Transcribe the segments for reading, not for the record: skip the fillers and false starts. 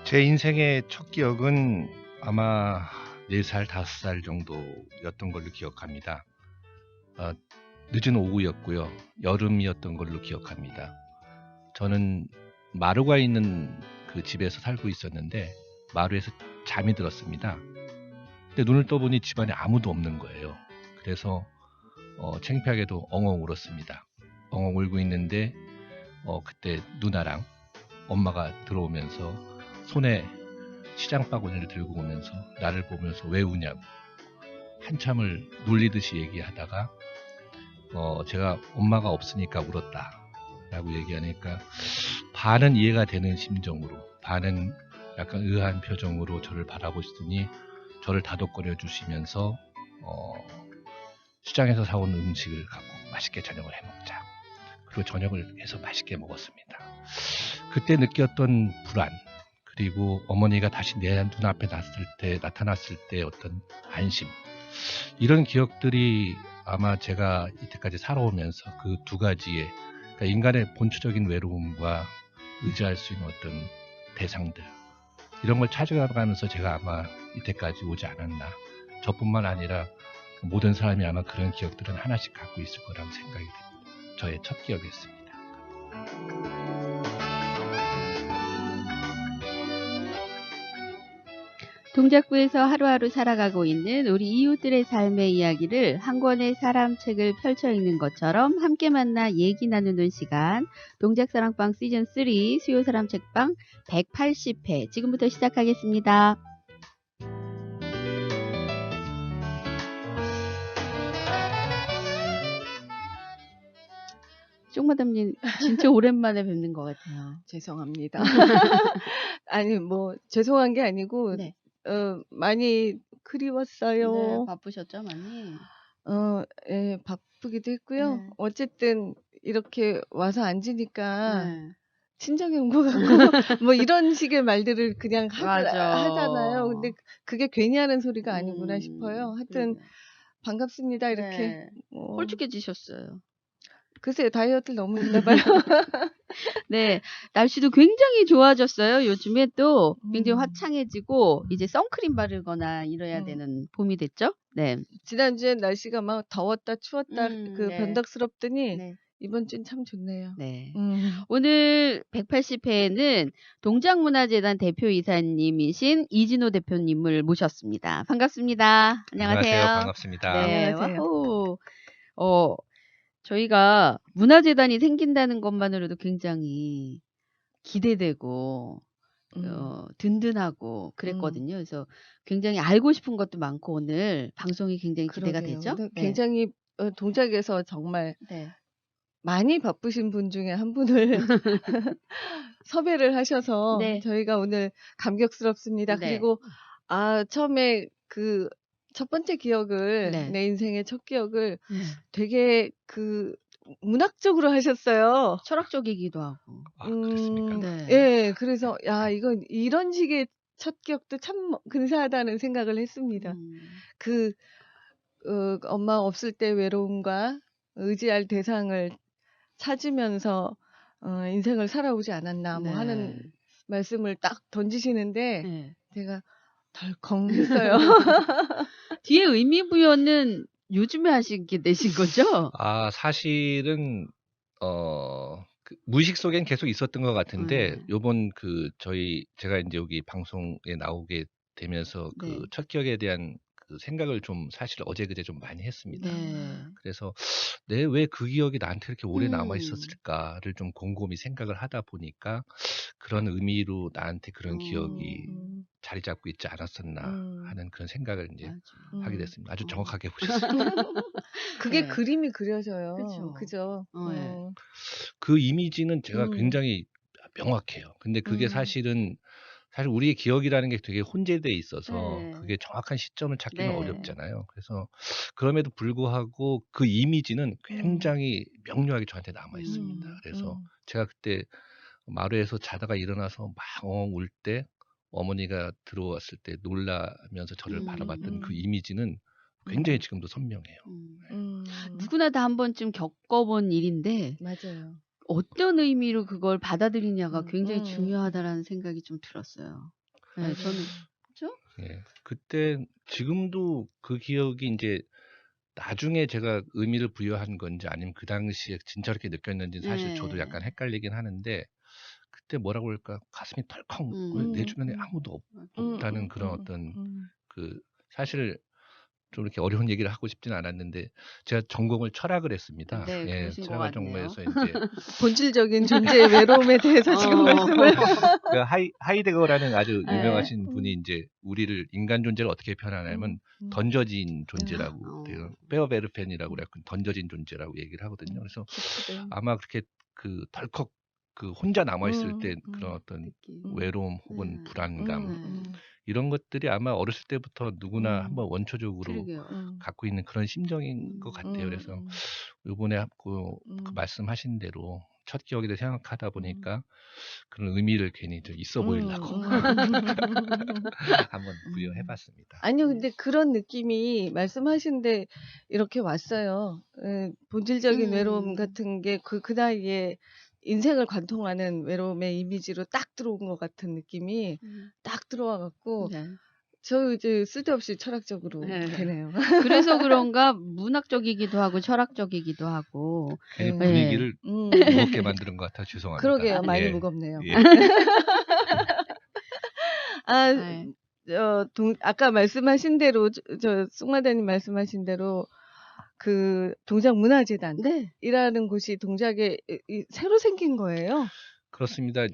제 인생의 첫 기억은 아마 4살, 5살 정도였던 걸로 기억합니다. 어, 늦은 오후였고요. 여름이었던 걸로 기억합니다. 저는 마루가 있는 그 집에서 살고 있었는데 마루에서 잠이 들었습니다. 근데 눈을 떠보니 집안에 아무도 없는 거예요. 그래서 창피하게도 엉엉 울었습니다. 엉엉 울고 있는데 그때 누나랑 엄마가 들어오면서 손에 시장 바구니를 들고 오면서 나를 보면서 왜 우냐고 한참을 놀리듯이 얘기하다가 제가 엄마가 없으니까 울었다 라고 얘기하니까 반은 이해가 되는 심정으로 반은 약간 의아한 표정으로 저를 바라보시더니 저를 다독거려 주시면서 시장에서 사온 음식을 갖고 맛있게 저녁을 해먹자. 그리고 저녁을 해서 맛있게 먹었습니다. 그때 느꼈던 불안, 그리고 어머니가 다시 내 눈앞에 나타났을 때 어떤 안심, 이런 기억들이 아마 제가 이때까지 살아오면서 그 두 가지의, 그러니까 인간의 본초적인 외로움과 의지할 수 있는 어떤 대상들, 이런 걸 찾아가면서 제가 아마 이때까지 오지 않았나. 저뿐만 아니라 모든 사람이 아마 그런 기억들은 하나씩 갖고 있을 거라고 생각이 됩니다. 저의 첫 기억이었습니다. 동작구에서 하루하루 살아가고 있는 우리 이웃들의 삶의 이야기를 한 권의 사람 책을 펼쳐 읽는 것처럼 함께 만나 얘기 나누는 시간, 동작사랑방 시즌3 수요 사람 책방 180회 지금부터 시작하겠습니다. 쪽마담님 진짜 오랜만에 뵙는 것 같아요. 죄송합니다. 아니 죄송한 게 아니고 네. 많이 그리웠어요. 네, 바쁘셨죠 많이? 예, 바쁘기도 했고요. 네. 어쨌든 이렇게 와서 앉으니까 네. 친정에 온 것 같고 이런 식의 말들을 그냥 맞아. 하잖아요. 근데 그게 괜히 하는 소리가 아니구나 싶어요. 하여튼 그러게요. 반갑습니다. 이렇게. 네. 홀쭉해지셨어요. 글쎄요, 다이어트를 너무 했나 봐요. 네, 날씨도 굉장히 좋아졌어요. 요즘에 또 굉장히 음. 화창해지고 이제 선크림 바르거나 이래야 되는 봄이 됐죠? 네. 지난주엔 날씨가 막 더웠다 추웠다 네. 변덕스럽더니 네. 이번 주는 참 좋네요. 네. 음. 오늘 180회에는 동작문화재단 대표이사님이신 이진호 대표님을 모셨습니다. 반갑습니다. 안녕하세요. 반갑습니다. 네, 안녕하세요. 와호. 저희가 문화재단이 생긴다는 것만으로도 굉장히 기대되고 든든하고 그랬거든요. 그래서 굉장히 알고 싶은 것도 많고 오늘 방송이 굉장히 기대가 그러게요. 되죠. 근데 네. 굉장히 동작에서 정말 네. 많이 바쁘신 분 중에 한 분을 섭외를 하셔서 네. 저희가 오늘 감격스럽습니다. 네. 그리고 처음에 그 첫 번째 기억을 네. 내 인생의 첫 기억을 되게 문학적으로 하셨어요. 철학적이기도 하고. 그렇습니까? 네. 예, 그래서 이건 이런 식의 첫 기억도 참 근사하다는 생각을 했습니다. 엄마 없을 때 외로움과 의지할 대상을 찾으면서 인생을 살아오지 않았나 네. 하는 말씀을 딱 던지시는데 네. 제가 덜컹 했어요. 뒤에 의미 부여는 요즘에 하시게 되신 거죠? 사실은 무의식 속엔 계속 있었던 것 같은데 요번 제가 이제 여기 방송에 나오게 되면서 네. 첫 기억에 대한 그 생각을 좀 사실 어제 그제 좀 많이 했습니다. 네. 그래서 왜 그 기억이 나한테 이렇게 오래 남아 있었을까를 좀 곰곰이 생각을 하다 보니까 그런 의미로 나한테 그런 기억이 자리 잡고 있지 않았었나 하는 그런 생각을 이제 하게 됐습니다. 아주 정확하게 보셨습니다. 그게 네. 그림이 그려져요. 그쵸. 그죠? 네. 그 이미지는 제가 굉장히 명확해요. 근데 그게 사실 우리의 기억이라는 게 되게 혼재돼 있어서 네. 그게 정확한 시점을 찾기는 네. 어렵잖아요. 그래서 그럼에도 불구하고 그 이미지는 굉장히 명료하게 저한테 남아 있습니다. 그래서 제가 그때 마루에서 자다가 일어나서 막 울 때 어머니가 들어왔을 때 놀라면서 저를 바라봤던 그 이미지는 굉장히 지금도 선명해요. 누구나 다 한 번쯤 겪어본 일인데 맞아요. 어떤 의미로 그걸 받아들이냐가 굉장히 음. 중요하다라는 생각이 좀 들었어요. 네, 맞아요. 저는 그죠? 예. 그때 지금도 그 기억이 인제 나중에 제가 의미를 부여한 건지 아니면 그 당시에 진짜 그렇게 느꼈는지는 사실 저도 약간 네. 헷갈리긴 하는데 그때 뭐라고 그럴까? 가슴이 덜컹 왜 내 음. 주변에 아무도 없다는 그런 어떤 음. 그 사실 좀 이렇게 어려운 얘기를 하고 싶지는 않았는데 제가 전공을 철학을 했습니다. 네, 예. 그러신 것 철학을 같네요. 전공해서 인제 본질적인 존재의 외로움에 대해서 지금 말씀을 그 하이데거라는 아주 네. 유명하신 분이 인제 우리를 인간 존재를 어떻게 표현하냐면 던져진 존재라고 어. 돼요. 페어베르펜이라고 그래 갖고 던져진 존재라고 얘기를 하거든요. 그래서 기쁘대. 아마 그렇게 그 덜컥 그 혼자 남아 있을 때 그런 어떤 느낌. 외로움 혹은 불안감 이런 것들이 아마 어렸을 때부터 누구나 한번 원초적으로 그러게요. 갖고 있는 그런 심정인 것 같아요. 그래서 요번에 그 말씀하신 대로 첫 기억에 대해 생각하다 보니까 그런 의미를 괜히 좀 있어 보이려고 한번 부여해 봤습니다. 아니요, 근데 그런 느낌이 말씀하신데 이렇게 왔어요. 본질적인 외로움 같은 게 그 나이에 인생을 관통하는 외로움의 이미지로 딱 들어온 것 같은 느낌이 딱 들어와 갖고 네. 저 이제 쓸데없이 철학적으로 네. 되네요. 그래서 그런가 문학적이기도 하고 철학적이기도 하고. 괜히 네. 분위기를 무겁게 만드는 것 같아 죄송합니다. 그러게요. 많이 예. 무겁네요. 예. 아, 네. 아까 말씀하신 대로 쑥마다님 말씀하신 대로 그 동작문화재단이라는 네. 곳이 동작에 새로 생긴 거예요? 그렇습니다.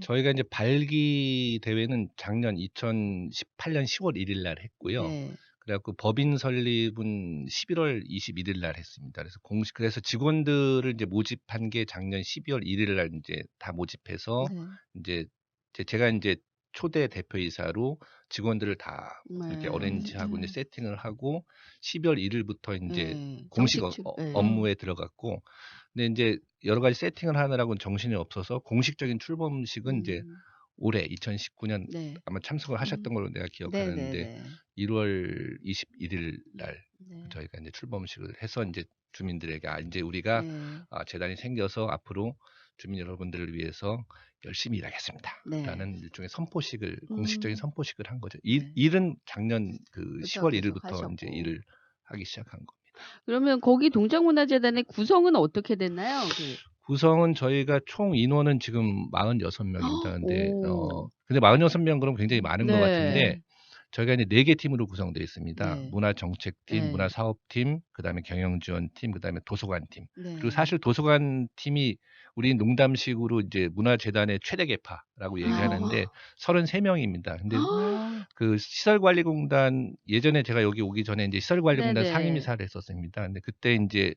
저희가 이제 발기 대회는 작년 2018년 10월 1일 날 했고요. 네. 그래갖고 법인 설립은 11월 21일 날 했습니다. 그래서 직원들을 이제 모집한 게 작년 12월 1일 날 이제 다 모집해서 이제 제가 이제 초대 대표이사로 직원들을 다 이렇게 어레인지하고 이제 세팅을 하고 12월 1일부터 이제 공식 업무에 들어갔고, 근데 이제 여러 가지 세팅을 하느라고는 정신이 없어서 공식적인 출범식은 이제 올해 2019년 아마 참석을 하셨던 걸로 내가 기억하는데 1월 21일 날 저희가 이제 출범식을 해서 이제 주민들에게 이제 우리가 재단이 생겨서 앞으로 주민 여러분들을 위해서 열심히 일하겠습니다. 라는 일종의 선포식을 공식적인 선포식을 한 거죠. 일은 작년 그 10월 1일부터 이제 일을 하기 시작한 겁니다. 그러면 거기 동작문화재단의 구성은 어떻게 됐나요? 구성은 저희가 총 인원은 지금 46명입니다. 근데 46명 그럼 굉장히 많은 것 같은데 저희가 이제 4개 팀으로 구성되어 있습니다. 문화정책팀, 문화사업팀, 그다음에 경영지원팀, 그다음에 도서관팀. 그리고 사실 도서관팀이 우리 농담식으로 이제 문화재단의 최대 계파라고 얘기하는데 33명입니다. 근데 그 시설관리공단 예전에 제가 여기 오기 전에 이제 시설관리공단 상임이사를 했었습니다. 근데 그때 이제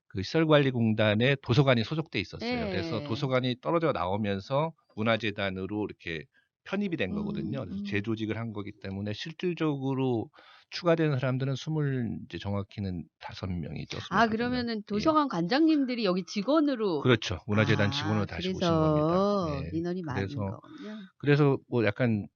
그 시설관리공단에 도서관이 소속돼 있었어요. 그래서 도서관이 떨어져 나오면서 문화재단으로 이렇게 편입이 된 거거든요. 그래서 재조직을 한 거기 때문에 실질적으로 추가된 사람들은 이제 정확히는 5명이죠. 그러면은 도서관 관장님들이 여기 직원으로. 그렇죠. 문화재단 직원으로 다시 오신 겁니다. 네. 인원이 많은 거군요. 그래서 뭐 약간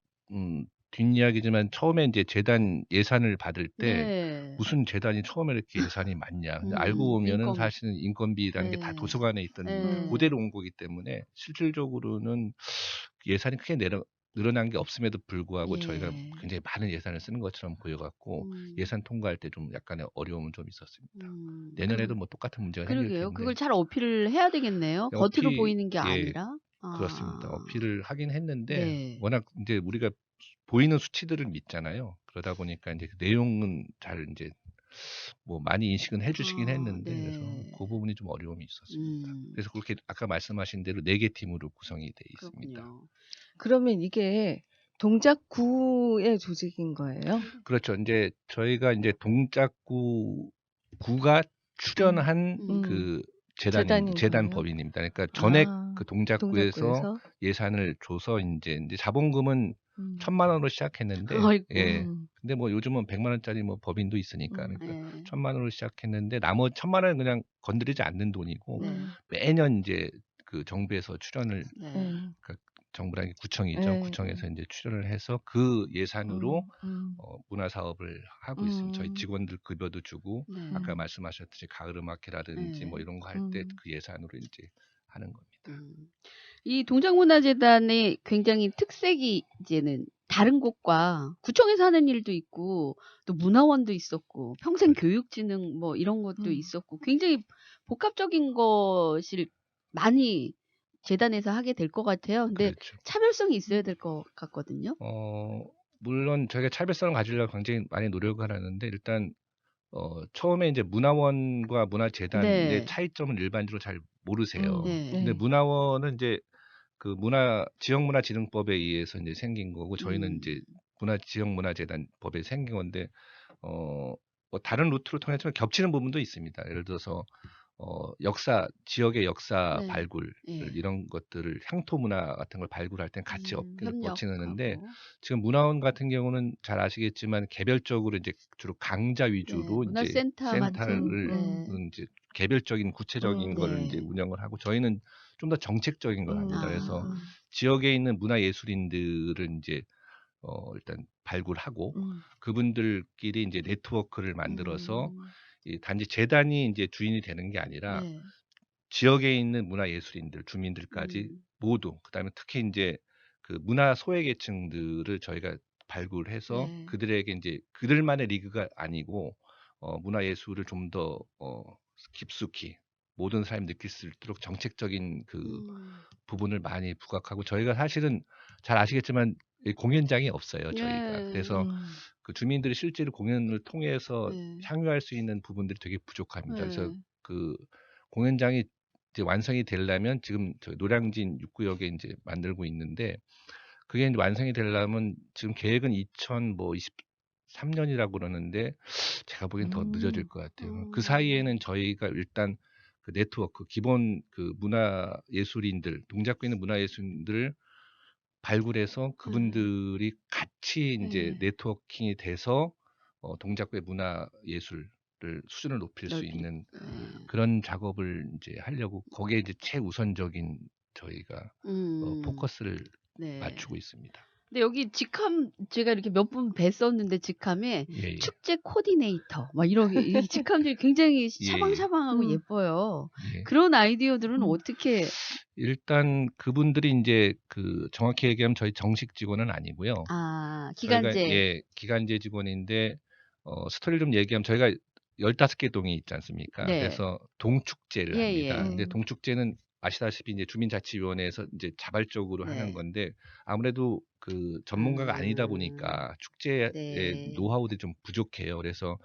뒷이야기지만 처음에 이제 재단 예산을 받을 때 무슨 재단이 처음에 이렇게 예산이 많냐. 근데 알고 보면은 사실은 인건비라는 게 다 도서관에 있던 그대로 온 거기 때문에 실질적으로는 예산이 크게 늘어난 게 없음에도 불구하고 저희가 굉장히 많은 예산을 쓰는 것처럼 보여갖고 예산 통과할 때 좀 약간의 어려움은 좀 있었습니다. 내년에도 뭐 똑같은 문제가 생길 텐데. 그러게요. 그걸 잘 어필을 해야 되겠네요. 겉으로 보이는 게 아니라. 그렇습니다. 어필을 하긴 했는데 워낙 이제 우리가 보이는 수치들을 믿잖아요. 그러다 보니까 이제 그 내용은 잘 이제 뭐 많이 인식은 해주시긴 했는데 그래서 그 부분이 좀 어려움이 있었습니다. 그래서 그렇게 아까 말씀하신 대로 4개 팀으로 구성이 돼 있습니다. 그렇군요. 그러면 이게 동작구의 조직인 거예요? 그렇죠. 이제 저희가 이제 동작구가 출연한 그 재단 법인입니다. 그러니까 전액 그 동작구에서 예산을 줘서 이제 자본금은 1,000만 원으로 시작했는데, 근데 뭐 요즘은 100만 원짜리 뭐 법인도 있으니까 그러니까 1,000만 원으로 시작했는데 나머지 1,000만 원은 그냥 건드리지 않는 돈이고 매년 이제 그 정부에서 출연을 그러니까 정부라는 게 구청이죠. 구청에서 이제 출연을 해서 그 예산으로 문화 사업을 하고 있습니다. 저희 직원들 급여도 주고 아까 말씀하셨듯이 가을 음악회라든지 뭐 이런 거 할 때 그 예산으로 이제 하는 겁니다. 이 동작문화재단의 굉장히 특색이 이제는 다른 곳과 구청에서 하는 일도 있고 또 문화원도 있었고 평생 교육진흥 뭐 이런 것도 있었고 굉장히 복합적인 것을 많이 재단에서 하게 될 것 같아요. 근데 그렇죠. 차별성이 있어야 될 것 같거든요. 물론 저희가 차별성을 가지려고 굉장히 많이 노력을 하는데 일단 처음에 이제 문화원과 문화재단의 네. 차이점은 일반적으로 잘 모르세요. 네. 근데 문화원은 이제 그 지역문화진흥법에 의해서 이제 생긴 거고 저희는 이제 지역문화재단법에 생긴 건데 뭐 다른 루트로 통해서 겹치는 부분도 있습니다. 예를 들어서 지역의 역사 네. 발굴 예. 이런 것들을 향토 문화 같은 걸 발굴할 땐 같이 업계를 거치는데 협력하고. 지금 문화원 같은 경우는 잘 아시겠지만 개별적으로 이제 주로 강좌 네. 위주로 이제 문화센터 같은. 센터를 네. 이제 개별적인 구체적인 거를 네. 이제 운영을 하고 저희는 좀 더 정책적인 걸 합니다. 그래서 아. 지역에 있는 문화예술인들을 이제 일단 발굴하고 그분들끼리 이제 네트워크를 만들어서 이 단지 재단이 이제 주인이 되는 게 아니라 네. 지역에 있는 문화예술인들, 주민들까지 모두 그다음에 특히 이제 그 문화 소외계층들을 저희가 발굴해서 네. 그들에게 이제 그들만의 리그가 아니고 문화예술을 좀 더 깊숙이 모든 사람이 느낄 수 있도록 정책적인 그 부분을 많이 부각하고 저희가 사실은 잘 아시겠지만 이 공연장이 없어요, 저희가. 네. 그래서 그 주민들이 실제로 공연을 통해서 네. 향유할 수 있는 부분들이 되게 부족합니다. 그래서 네. 그 공연장이 이제 완성이 되려면 지금 저희 노량진 6구역에 이제 만들고 있는데 그게 이제 완성이 되려면 지금 계획은 2023년이라고 그러는데 제가 보기엔 더 늦어질 것 같아요. 그 사이에는 저희가 일단 그 네트워크 기본 그 문화예술인들 동작구에 있는 문화예술인들을 발굴해서 그분들이 같이 이제 네. 네트워킹이 돼서 동작구의 문화예술을 수준을 높일 수 있는 그런 작업을 이제 하려고 거기에 이제 최우선적인 저희가 포커스를 네. 맞추고 있습니다. 근데 여기 직함 제가 이렇게 몇 분 뵀었는데 직함에 예. 축제 코디네이터 막 이런 이 직함들이 굉장히 예. 샤방샤방하고 예뻐요. 예. 그런 아이디어들은 어떻게 일단 그분들이 인제 그 정확히 얘기하면 저희 정식 직원은 아니고요. 저희가 기간제. 기간제 직원인데 스토리를 좀 얘기하면 저희가 15개 동이 있지 않습니까? 네. 그래서 동축제를 합니다. 예예. 근데 동축제는 아시다시피 이제 주민자치위원회에서 이제 자발적으로 하는 네. 건데 아무래도 그 전문가가 아니다 보니까 축제의 네. 노하우들이 좀 부족해요. 그래서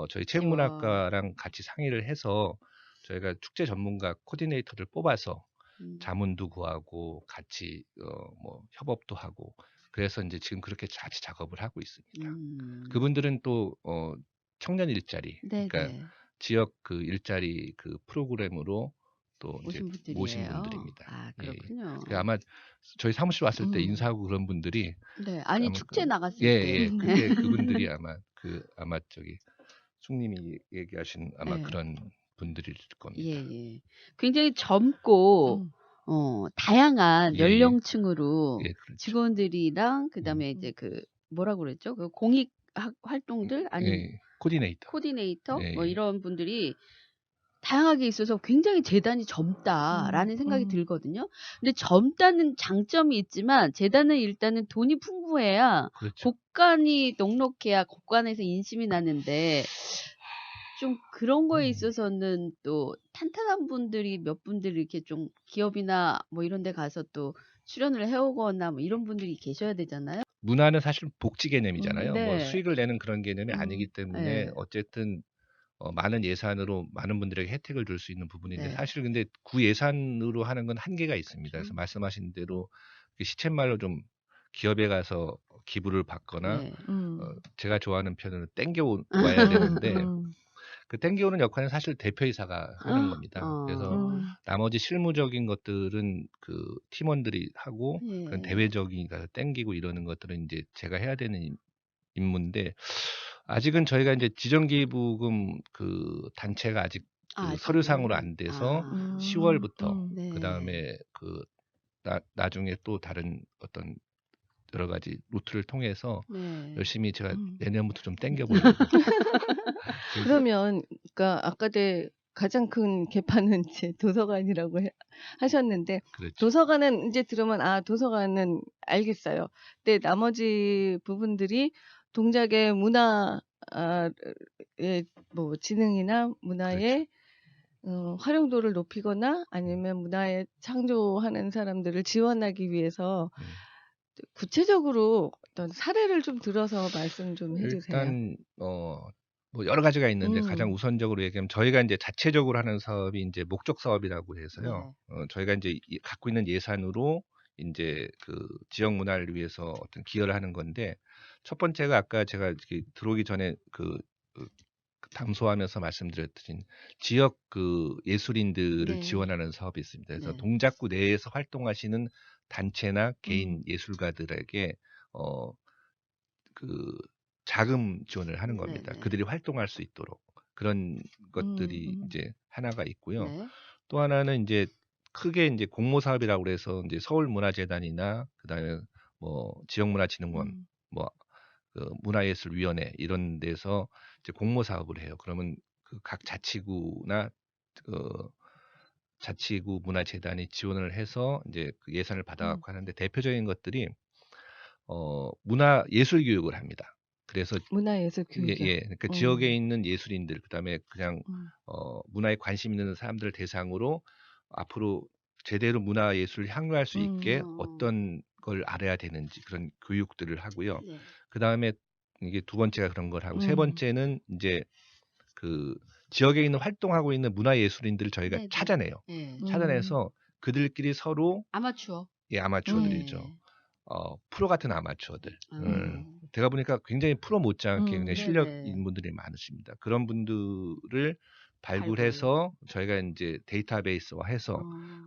저희 지원. 체육문학과랑 같이 상의를 해서 저희가 축제 전문가 코디네이터를 뽑아서 자문도 구하고 같이 뭐 협업도 하고 그래서 인제 지금 그렇게 같이 작업을 하고 있습니다. 그분들은 또 청년 일자리 그러니까 네네. 지역 그 일자리 그 프로그램으로 또 인제 오신 모신 분들이에요. 분들입니다. 아 예. 그렇군요. 그 아마 저희 사무실 왔을 때 인사하고 그런 분들이 네. 아니 아마 축제 나갔을 때. 예예. 그게 그분들이 아마 저기 숙님이 얘기하신 아마 네. 그런 분들일 겁니다. 예예. 굉장히 젊고 다양한 예예. 연령층으로 예 그렇죠. 직원들이랑 그다음에 이제 그 뭐라고 그랬죠? 그 공익 활동들 아니면 예. 코디네이터. 코디네이터 뭐 예. 이런 분들이 다양하게 있어서 굉장히 재단이 젊다라는 생각이 들거든요. 근데 젊다는 장점이 있지만 재단은 일단은 돈이 풍부해야 그렇죠. 곳간이 넉넉해야 곳간에서 인심이 나는데 좀 그런 거에 있어서는 또 탄탄한 분들이 몇 분들이 이렇게 좀 기업이나 뭐 이런 데 가서 또 출연을 해오거나 뭐 이런 분들이 계셔야 되잖아요. 문화는 사실 복지 개념이잖아요. 뭐 네. 수익을 내는 그런 개념이 아니기 때문에 네. 어쨌든 많은 예산으로 많은 분들에게 혜택을 줄 수 있는 부분인데 네. 사실 근데 그 예산으로 하는 건 한계가 있습니다. 그래서 말씀하신 대로 시쳇말로 좀 기업에 가서 기부를 받거나 네. 제가 좋아하는 표현은 땡겨 와야 되는데 그 땡겨오는 역할은 사실 대표이사가 하는 겁니다. 그래서 나머지 실무적인 것들은 그 팀원들이 하고 그런 예. 대외적인 가서 땡기고 이러는 것들은 인제 제가 해야 되는 임무인데 아직은 저희가 인제 지정기부금 그 단체가 아직 그 서류상으로 안 돼서 10월부터 네. 그다음에 그 나중에 또 다른 어떤 여러 가지 루트를 통해서 네. 열심히 제가 내년부터 좀 땡겨 보려고. 그러면 그러니까 아까 가장 큰 계파는 이제 도서관이라고 하셨는데 그렇죠. 도서관은 이제 들으면 도서관은 알겠어요. 근데 나머지 부분들이 동작의 문화 의 뭐 지능이나 그렇죠. 문화의 활용도를 높이거나 아니면 문화에 창조하는 사람들을 지원하기 위해서 음. 구체적으로 어떤 사례를 좀 들어서 말씀 좀 해주세요. 일단 뭐 여러 가지가 있는데 가장 음. 우선적으로 얘기하면 저희가 이제 자체적으로 하는 사업이 이제 목적 사업이라고 해서요. 저희가 이제 갖고 있는 예산으로 이제 그 지역 문화를 위해서 어떤 기여를 하는 건데 첫 번째가 아까 제가 이렇게 들어오기 전에 그 담소하면서 말씀드렸듯이 지역 그 예술인들을 네. 지원하는 사업이 있습니다. 그래서 네. 동작구 내에서 활동하시는 단체나 개인 음. 예술가들에게 그 자금 지원을 하는 겁니다. 네네. 그들이 활동할 수 있도록 그런 것들이 음. 이제 하나가 있고요. 네. 또 하나는 이제 크게 이제 공모 사업이라고 그래서 이제 서울문화재단이나 그다음에 뭐 지역문화진흥원, 음. 뭐 그 문화예술위원회 이런 데서 이제 공모 사업을 해요. 그러면 그 각 자치구나 그 자치구 문화재단이 지원을 해서 이제 그 예산을 받아갖고 하는데 대표적인 것들이 문화 예술 교육을 합니다. 그래서 문화예술 교육이요. 예, 그러니까 지역에 있는 예술인들, 그다음에 그냥 음. 문화에 관심 있는 사람들 대상으로 앞으로 제대로 문화 예술을 향유할 수 있게 어떤 걸 알아야 되는지 그런 교육들을 하고요. 네. 그다음에 이게 두 번째가 그런 걸 하고 세 음. 번째는 이제 그 지역에 있는 활동하고 있는 문화 예술인들을 저희가 네네. 찾아내요. 네. 찾아내서 그들끼리 서로 아마추어. 아마추어들이죠. 네. 프로 같은 아마추어들. 음. 제가 보니까 굉장히 프로 못지않게 굉장히 실력 네네. 있는 분들이 많으십니다. 그런 분들을 발굴해서 저희가 이제 데이터베이스화해서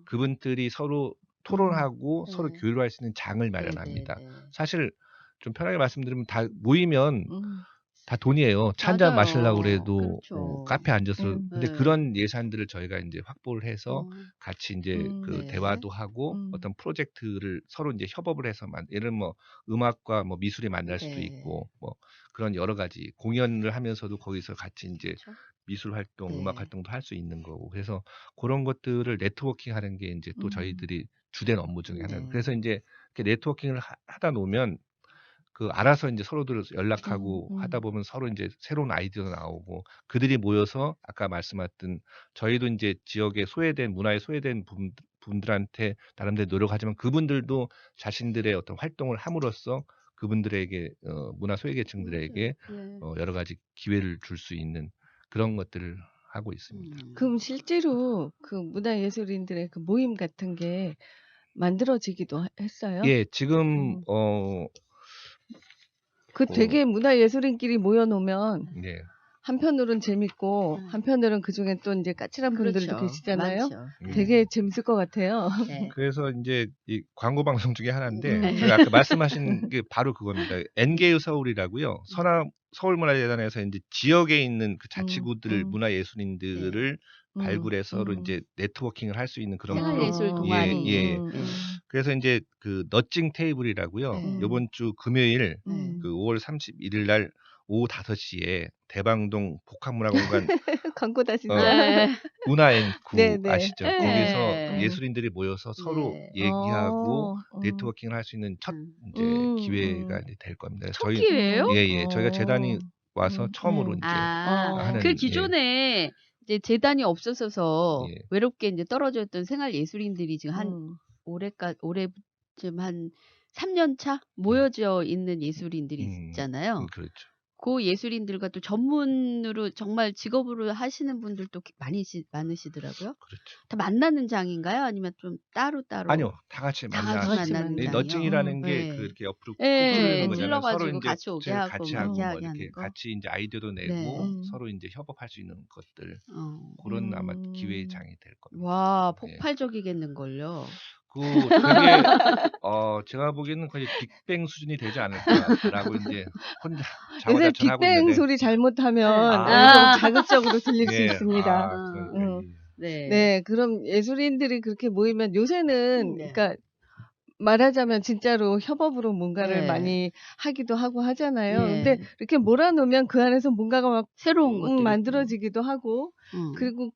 그분들이 서로 토론하고 서로 네. 교류할 수 있는 장을 마련합니다. 네네네. 사실 좀 편하게 말씀드리면 다 모이면 음. 다 돈이에요. 차 한잔 맞아요. 마시려고 그래도 그렇죠. 카페 앉아서 근데 네. 그런 예산들을 저희가 이제 확보를 해서 어. 같이 이제 그 네. 대화도 하고 어떤 프로젝트를 서로 이제 협업을 해서 예를 들면 뭐 음악과 뭐 미술이 만날 수도 네. 있고 뭐 그런 여러 가지 공연을 하면서도 거기서 같이 이제 그렇죠. 미술 활동, 네. 음악 활동도 할 수 있는 거고 그래서 그런 것들을 네트워킹 하는 게 이제 또 저희들이 주된 업무 중에 하나예요. 네. 그래서 이제 이렇게 네트워킹을 하다 놓으면 그 알아서 이제 서로들 연락하고 하다 보면 서로 이제 새로운 아이디어가 나오고 그들이 모여서 아까 말씀하셨던 저희도 이제 지역에 소외된 문화에 소외된 분들한테 나름대로 노력하지만 그분들도 자신들의 어떤 활동을 함으로써 그분들에게 문화 소외계층들에게 네. 여러 가지 기회를 줄 수 있는 그런 것들을 하고 있습니다. 그럼 실제로 그 문화예술인들의 그 모임 같은 게 만들어지기도 했어요? 예, 지금 되게 문화예술인끼리 모여놓으면 네. 한편으로는 재밌고 한편으로는 그중에 또 이제 까칠한 분들도 그렇죠. 계시잖아요. 많죠. 되게 재밌을 것 같아요. 네. 그래서 이제 이 광고 방송 중에 하나인데 네. 저희가 아까 말씀하신 게 바로 그겁니다. 엔게유 서울이라고요. 서울문화재단에서 이제 지역에 있는 그 자치구들 문화예술인들을 발굴해서 서로 이제 네트워킹을 할 수 있는 그런 생활예술 프로- 동아리. 예. 그래서 이제 그 너칭 테이블이라고요. 네. 이번 주 금요일 네. 그 5월 31일 날 오후 5시에 대방동 복합문화공간 광고 다시 네. 문화엔구 네, 네. 아시죠? 네. 거기서 예술인들이 모여서 서로 네. 얘기하고 네트워킹을 할 수 있는 첫 이제 기회가 이제 될 겁니다. 첫 기회예요? 예. 저희가 재단이 와서 처음으로 이제 하는 그 기존에 이제 재단이 없었어서 예. 외롭게 이제 떨어졌던 생활 예술인들이 지금 한 올해쯤 한 3년 차 모여져 있는 예술인들이 있잖아요. 그렇죠. 그 예술인들과 또 전문으로 정말 직업으로 하시는 분들도 많으시더라고요. 그렇죠. 다 만나는 장인가요? 아니면 좀 따로따로? 아니요, 다 같이 다 만나서 같이 만나는 이 장이요? 너칭이라는 게 네. 그 이렇게 옆으로 네, 찌르는 거잖아요. 찔러가지고 서로 이제 같이 오게 하고 같이 뭐 하고 이야기 뭐 이렇게 하는 거? 같이 이제 아이디어도 내고 네. 서로 이제 협업할 수 있는 것들 그런 아마 기회의 장이 될 겁니다. 와, 예. 폭발적이겠는걸요. 그 되게 제가 보기에는 거의 빅뱅 수준이 되지 않을까라고 이제 혼자 요새 자화자찬하고 빅뱅 있는데 소리 잘못하면 아. 좀 자극적으로 들릴 수 예, 있습니다. 네. 네, 그럼 예술인들이 그렇게 모이면 요새는 네. 그러니까 말하자면 진짜로 협업으로 뭔가를 네. 많이 하기도 하고 하잖아요. 예. 근데 이렇게 몰아놓으면 그 안에서 뭔가가 막 새로운 것들이 만들어지기도 하고 그리고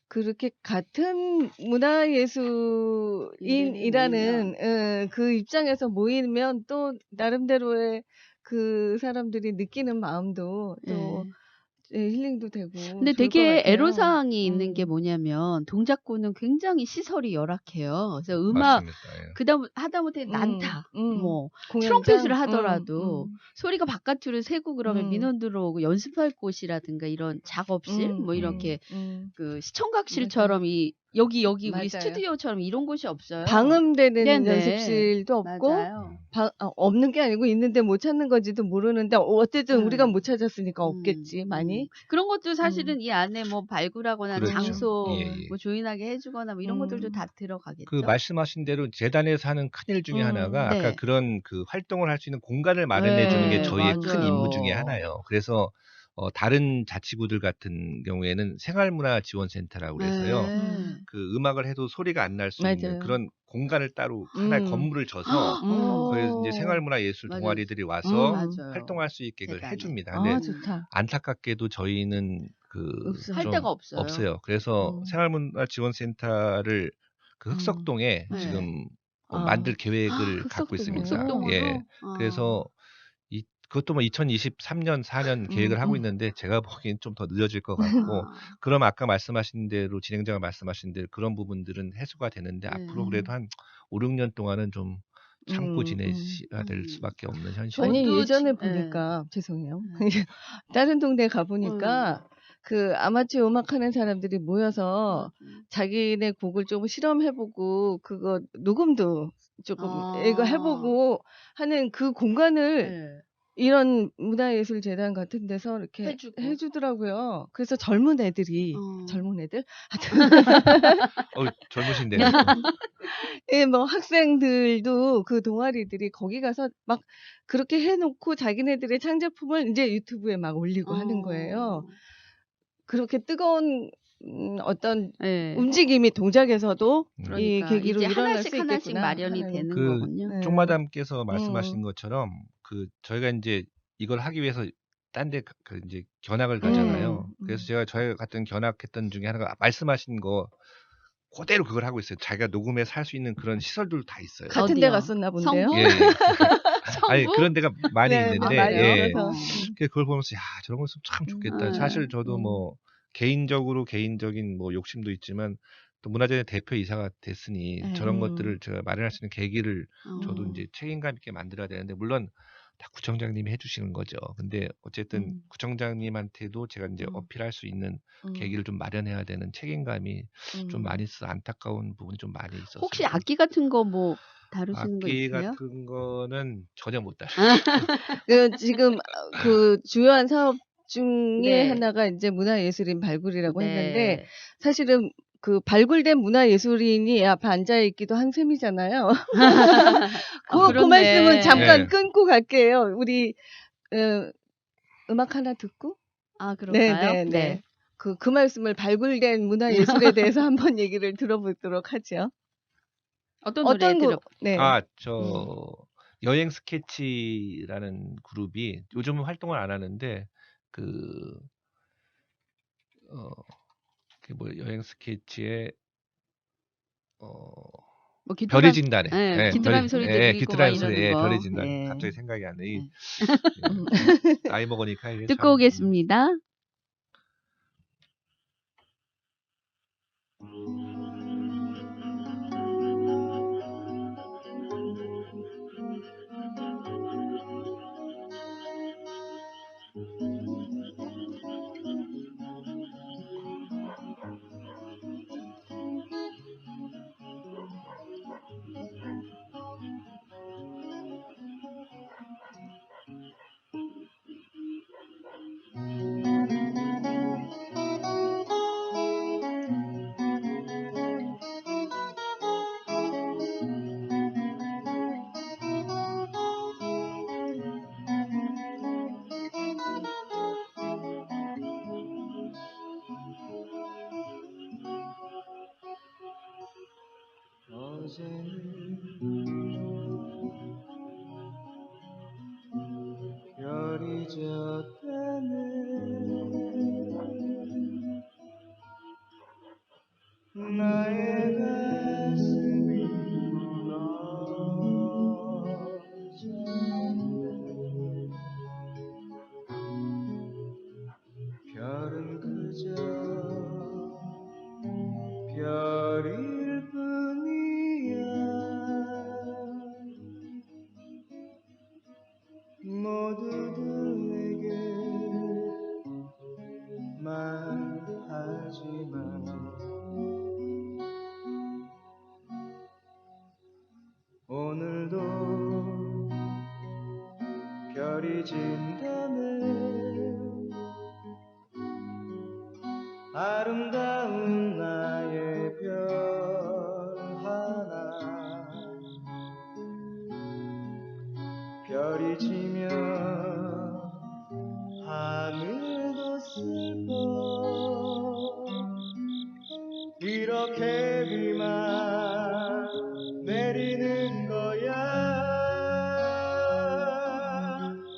그렇게 같은 일을 문화예술인이라는 모이면 그 입장에서 모이면 또 나름대로의 그 사람들이 느끼는 마음도 또 예. 힐링도 되고 근데 좋을 것 되게 같아요. 애로사항이 있는 게 뭐냐면 동작구는 굉장히 시설이 열악해요. 그래서 음악 맞습니다. 예. 그다음 하다못해 난타 뭐 트럼펫을 공연장, 하더라도 소리가 바깥으로 새고 그러면 민원 들어오고 연습할 곳이라든가 이런 작업실 뭐 이렇게 그 시청각실처럼 이 여기 우리 맞아요. 스튜디오처럼 이런 곳이 없어요. 방음되는 네네. 연습실도 없고 맞아요. 없는 게 아니고 있는데 못 찾는 건지도 모르는데 어쨌든 우리가 음. 못 찾았으니까 없겠지 많이. 그런 것도 사실은 이 안에 뭐 발굴하거나 그렇죠. 장소 예, 예. 뭐 조인하게 해주거나 뭐 이런 것들도 다 들어가겠죠. 그 말씀하신 대로 재단에서 하는 큰일 중에 하나가 아까 네. 그런 그 활동을 할 수 있는 공간을 마련해 주는 게 네, 저희의 큰 임무 중에 맞아요. 하나예요. 그래서 다른 자치구들 같은 경우에는 생활문화지원센터라고 그래서요. 네. 그 음악을 해도 소리가 안 날 수 있는 맞아요. 그런 공간을 따로 하나의 건물을 져서 거기서 이제 생활문화예술 맞아요. 동아리들이 와서 맞아요. 활동할 수 있게 재단에. 해줍니다. 근데 좋다. 안타깝게도 저희는 없어요. 할 좀 데가 없어요. 없어요. 그래서 생활문화지원센터를 그 흑석동에 네. 지금 만들 계획을 갖고 있습니다. 흑석동으로? 예. 그래서 그것도 뭐 2023년, 4년 계획을 하고 있는데 제가 보기엔 좀 더 늦어질 것 같고 그럼 아까 말씀하신 대로 진행자가 말씀하신 대로 그런 부분들은 해소가 되는데 앞으로 그래도 한 5, 6년 동안은 좀 참고 지내셔야 될 수밖에 없는 현실입니다. 아니 저도 예전에 지- 보니까 죄송해요. 다른 동네 가 보니까 그 아마추어 음악하는 사람들이 모여서 자기네 곡을 좀 실험해보고 그거 녹음도 조금 이거 해보고 하는 그 공간을 이런 문화예술재단 같은 데서 이렇게 해주고. 해주더라고요. 그래서 젊은 애들이 젊은 애들 젊으신데요. 예, 뭐 학생들도 그 동아리들이 거기 가서 막 그렇게 해놓고 자기네들의 창작품을 이제 유튜브에 막 올리고 하는 거예요. 그렇게 뜨거운 어떤 움직임이 동작에서도 이 그러니까 계기로 이제 일어날 하나씩 수 하나씩 있겠구나 마련이 하는. 되는 그 거군요. 쪽마담께서 말씀하신 것처럼 그 저희가 이제 이걸 하기 위해서 딴 데 그 이제 견학을 가잖아요. 그래서 저희가 갔던 견학했던 중에 하나가 말씀하신 거 그대로 그걸 하고 있어요. 자기가 녹음해서 할 수 있는 그런 시설들도 다 있어요. 같은 데 어디요? 갔었나 본데요. 성북? 예, 예. 아니 성북? 그런 데가 많이 네, 있는데 많이 예. 있어서. 그걸 보면서 야 저런 거 있으면 참 좋겠다. 사실 저도 뭐 개인적인 뭐 욕심도 있지만 또 문화재의 대표이사가 됐으니 저런 것들을 제가 마련할 수 있는 계기를 저도 이제 책임감 있게 만들어야 되는데 물론 다 구청장님이 해주시는 거죠. 근데 어쨌든 구청장님한테도 제가 이제 어필할 수 있는 계기를 좀 마련해야 되는 책임감이 좀 많이 있어 안타까운 부분이 좀 많이 있었어요. 혹시 악기 같은 거 뭐 다루시는 거 악기 있어요? 같은 거는 전혀 못 다뤄요. 지금 그 주요한 사업 중에 네. 하나가 이제 문화예술인 발굴이라고 네. 했는데 사실은 그 발굴된 문화예술인이 앞에 앉아 있기도 한 셈이잖아요. 그 말씀은 잠깐 네. 끊고 갈게요. 우리 음악 하나 듣고. 그럴까요? 네. 그 말씀을 발굴된 문화예술에 대해서 한번 얘기를 들어보도록 하죠. 어떤 노래 곡? 네. 여행 스케치라는 그룹이 요즘은 활동을 안 하는데 그 뭐 여행 스케치의 뭐 별이 진다네. 예, 귀뚜라미 소리 들리고 귀뚜라미 막 소리, 이러는 거. 별이 진다네. 예. 갑자기 생각이 안 나. 나이 먹으니까 이게 듣고 참. 오겠습니다. 별이 졌다네 모두들에게 말하지만 오늘도 별이 진다네 아름다운 나의 별 하나 별이 지면 하늘도 슬퍼 이렇게 비만 내리는 거야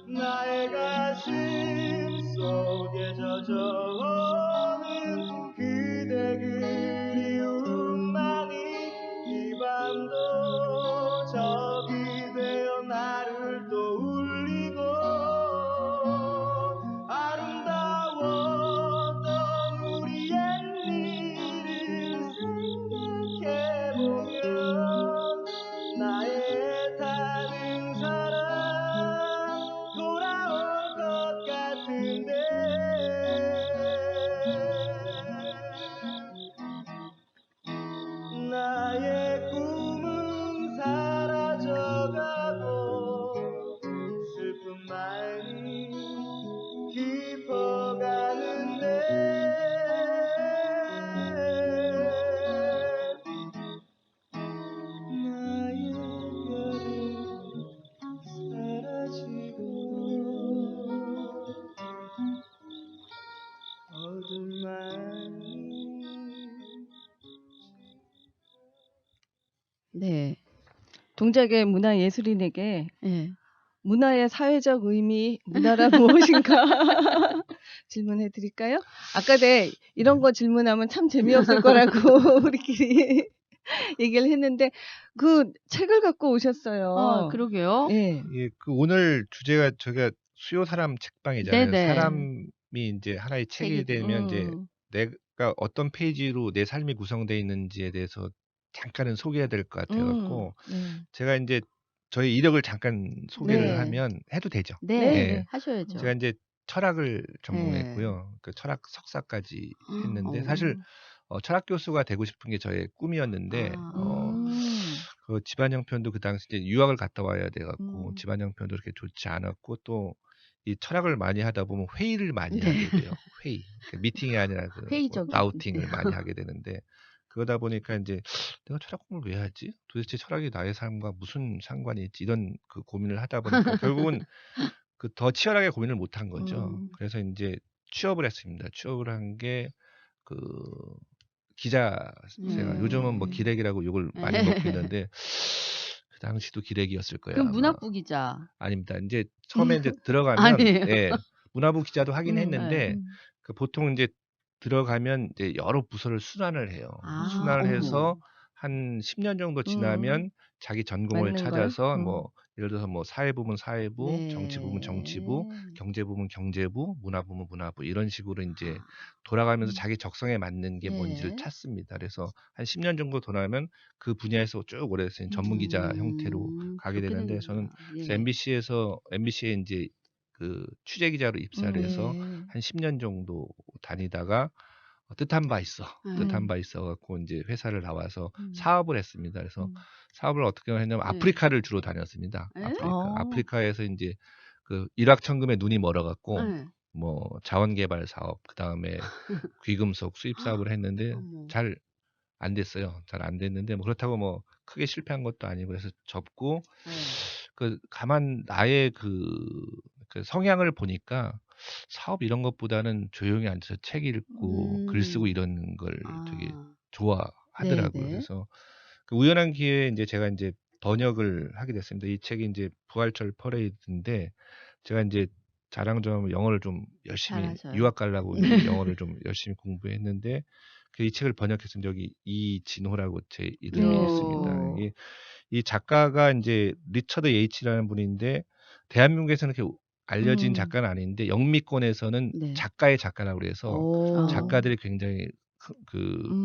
나의 가슴 속에 젖어오는 그대 그리움만이 이 밤도 적이 되어 나를 또 울리고 아름다웠던 우리 옛일을 생각해보면 나의 다른 사랑 돌아올 것 같은데 나의 꿈은 사라져가고 슬픈 마음이 깊어가는데 나의 별은 사라지고 어둠만이 네. 동작의 문화예술인에게 예. 문화의 사회적 의미, 문화란 무엇인가 질문해 드릴까요? 아까 이런 거 질문하면 참 재미없을 거라고 우리끼리 얘기를 했는데 그 책을 갖고 오셨어요. 그러게요. 예. 예, 그 오늘 주제가 저희가 수요 사람 책방이잖아요. 네네. 사람이 이제 하나의 책이 책이 되면 이제 음. 내가 어떤 페이지로 내 삶이 구성되어 있는지에 대해서 잠깐은 소개해야 될 것 같아갖고 제가 이제 저희 이력을 잠깐 소개를 네. 하면 해도 되죠. 네. 네. 예. 하셔야죠. 제가 이제 철학을 전공했고요. 그 철학 석사까지 했는데 사실 철학 교수가 되고 싶은 게 저의 꿈이었는데 그 집안 형편도 그 당시 이제 유학을 갔다 와야 돼갖고 집안 형편도 그렇게 좋지 않았고 또 이 철학을 많이 하다 보면 회의를 많이 네. 하게 돼요. 회의. 그러니까 미팅이 아니라 그 회의적인. 라우팅을 네. 많이 하게 되는데 그러다 보니까 이제 내가 철학 공부를 왜 하지? 도대체 철학이 나의 삶과 무슨 상관이 있지? 이런 그 고민을 하다 보니까 결국은 그 더 치열하게 고민을 못 한 거죠. 그래서 이제 취업을 했습니다. 취업을 한 게 그 기자 생활. 요즘은 뭐 기레기라고 욕을 많이 먹고 있는데 그 당시도 기레기였을 거예요. 그럼 아마. 문학부 기자. 아닙니다. 이제 처음에 이제 들어가면 아니에요. 예, 문화부 기자도 하긴 했는데 네. 그 보통 이제 들어가면 이제 여러 부서를 순환을 해요. 아, 순환을 어머. 해서 한 10년 정도 지나면 자기 전공을 맞는 걸? 찾아서 뭐 예를 들어서 뭐 사회부면 사회부, 네. 정치부면 정치부, 경제부면 경제부, 문화부면 문화부 이런 식으로 이제 돌아가면서 자기 적성에 맞는 게 뭔지를 네. 찾습니다. 그래서 한 10년 정도 돌아가면 그 분야에서 쭉 오래 쓴 전문 기자 형태로 가게 그렇게 되는데 되는구나. 저는 예. MBC에 이제 그 취재 기자로 입사를 해서 예. 한 10년 정도 다니다가 뜻한 바 있어. 뜻한 바 있어 갖고 이제 회사를 나와서 사업을 했습니다. 그래서 사업을 어떻게 했냐면 아프리카를 주로 다녔습니다. 예? 아프리카에서 이제 그 일확천금에 눈이 멀어 갖고 예. 뭐 자원개발 사업, 그다음에 귀금속 수입 사업을 했는데 어머. 잘 안 됐어요. 잘 안 됐는데 뭐 그렇다고 뭐 크게 실패한 것도 아니고 그래서 접고 예. 그 가만 나의 그 성향을 보니까 사업 이런 것보다는 조용히 앉아서 책 읽고 글 쓰고 이런 걸 되게 좋아하더라고요. 네네. 그래서 그 우연한 기회에 이제 제가 이제 번역을 하게 됐습니다. 이 책이 이제 부활절 퍼레이드인데 제가 이제 자랑점 영어를 좀 열심히 잘하셔요. 유학 가려고 이제 영어를 좀 열심히 공부했는데 그 이 책을 번역했습니다. 여기 이진호라고 제 이름이 네. 있습니다. 이게 이 작가가 이제 리처드 예이츠라는 분인데 대한민국에서는 이렇게 알려진 작가는 아닌데 영미권에서는 네. 작가의 작가라고 그래서 오. 작가들이 굉장히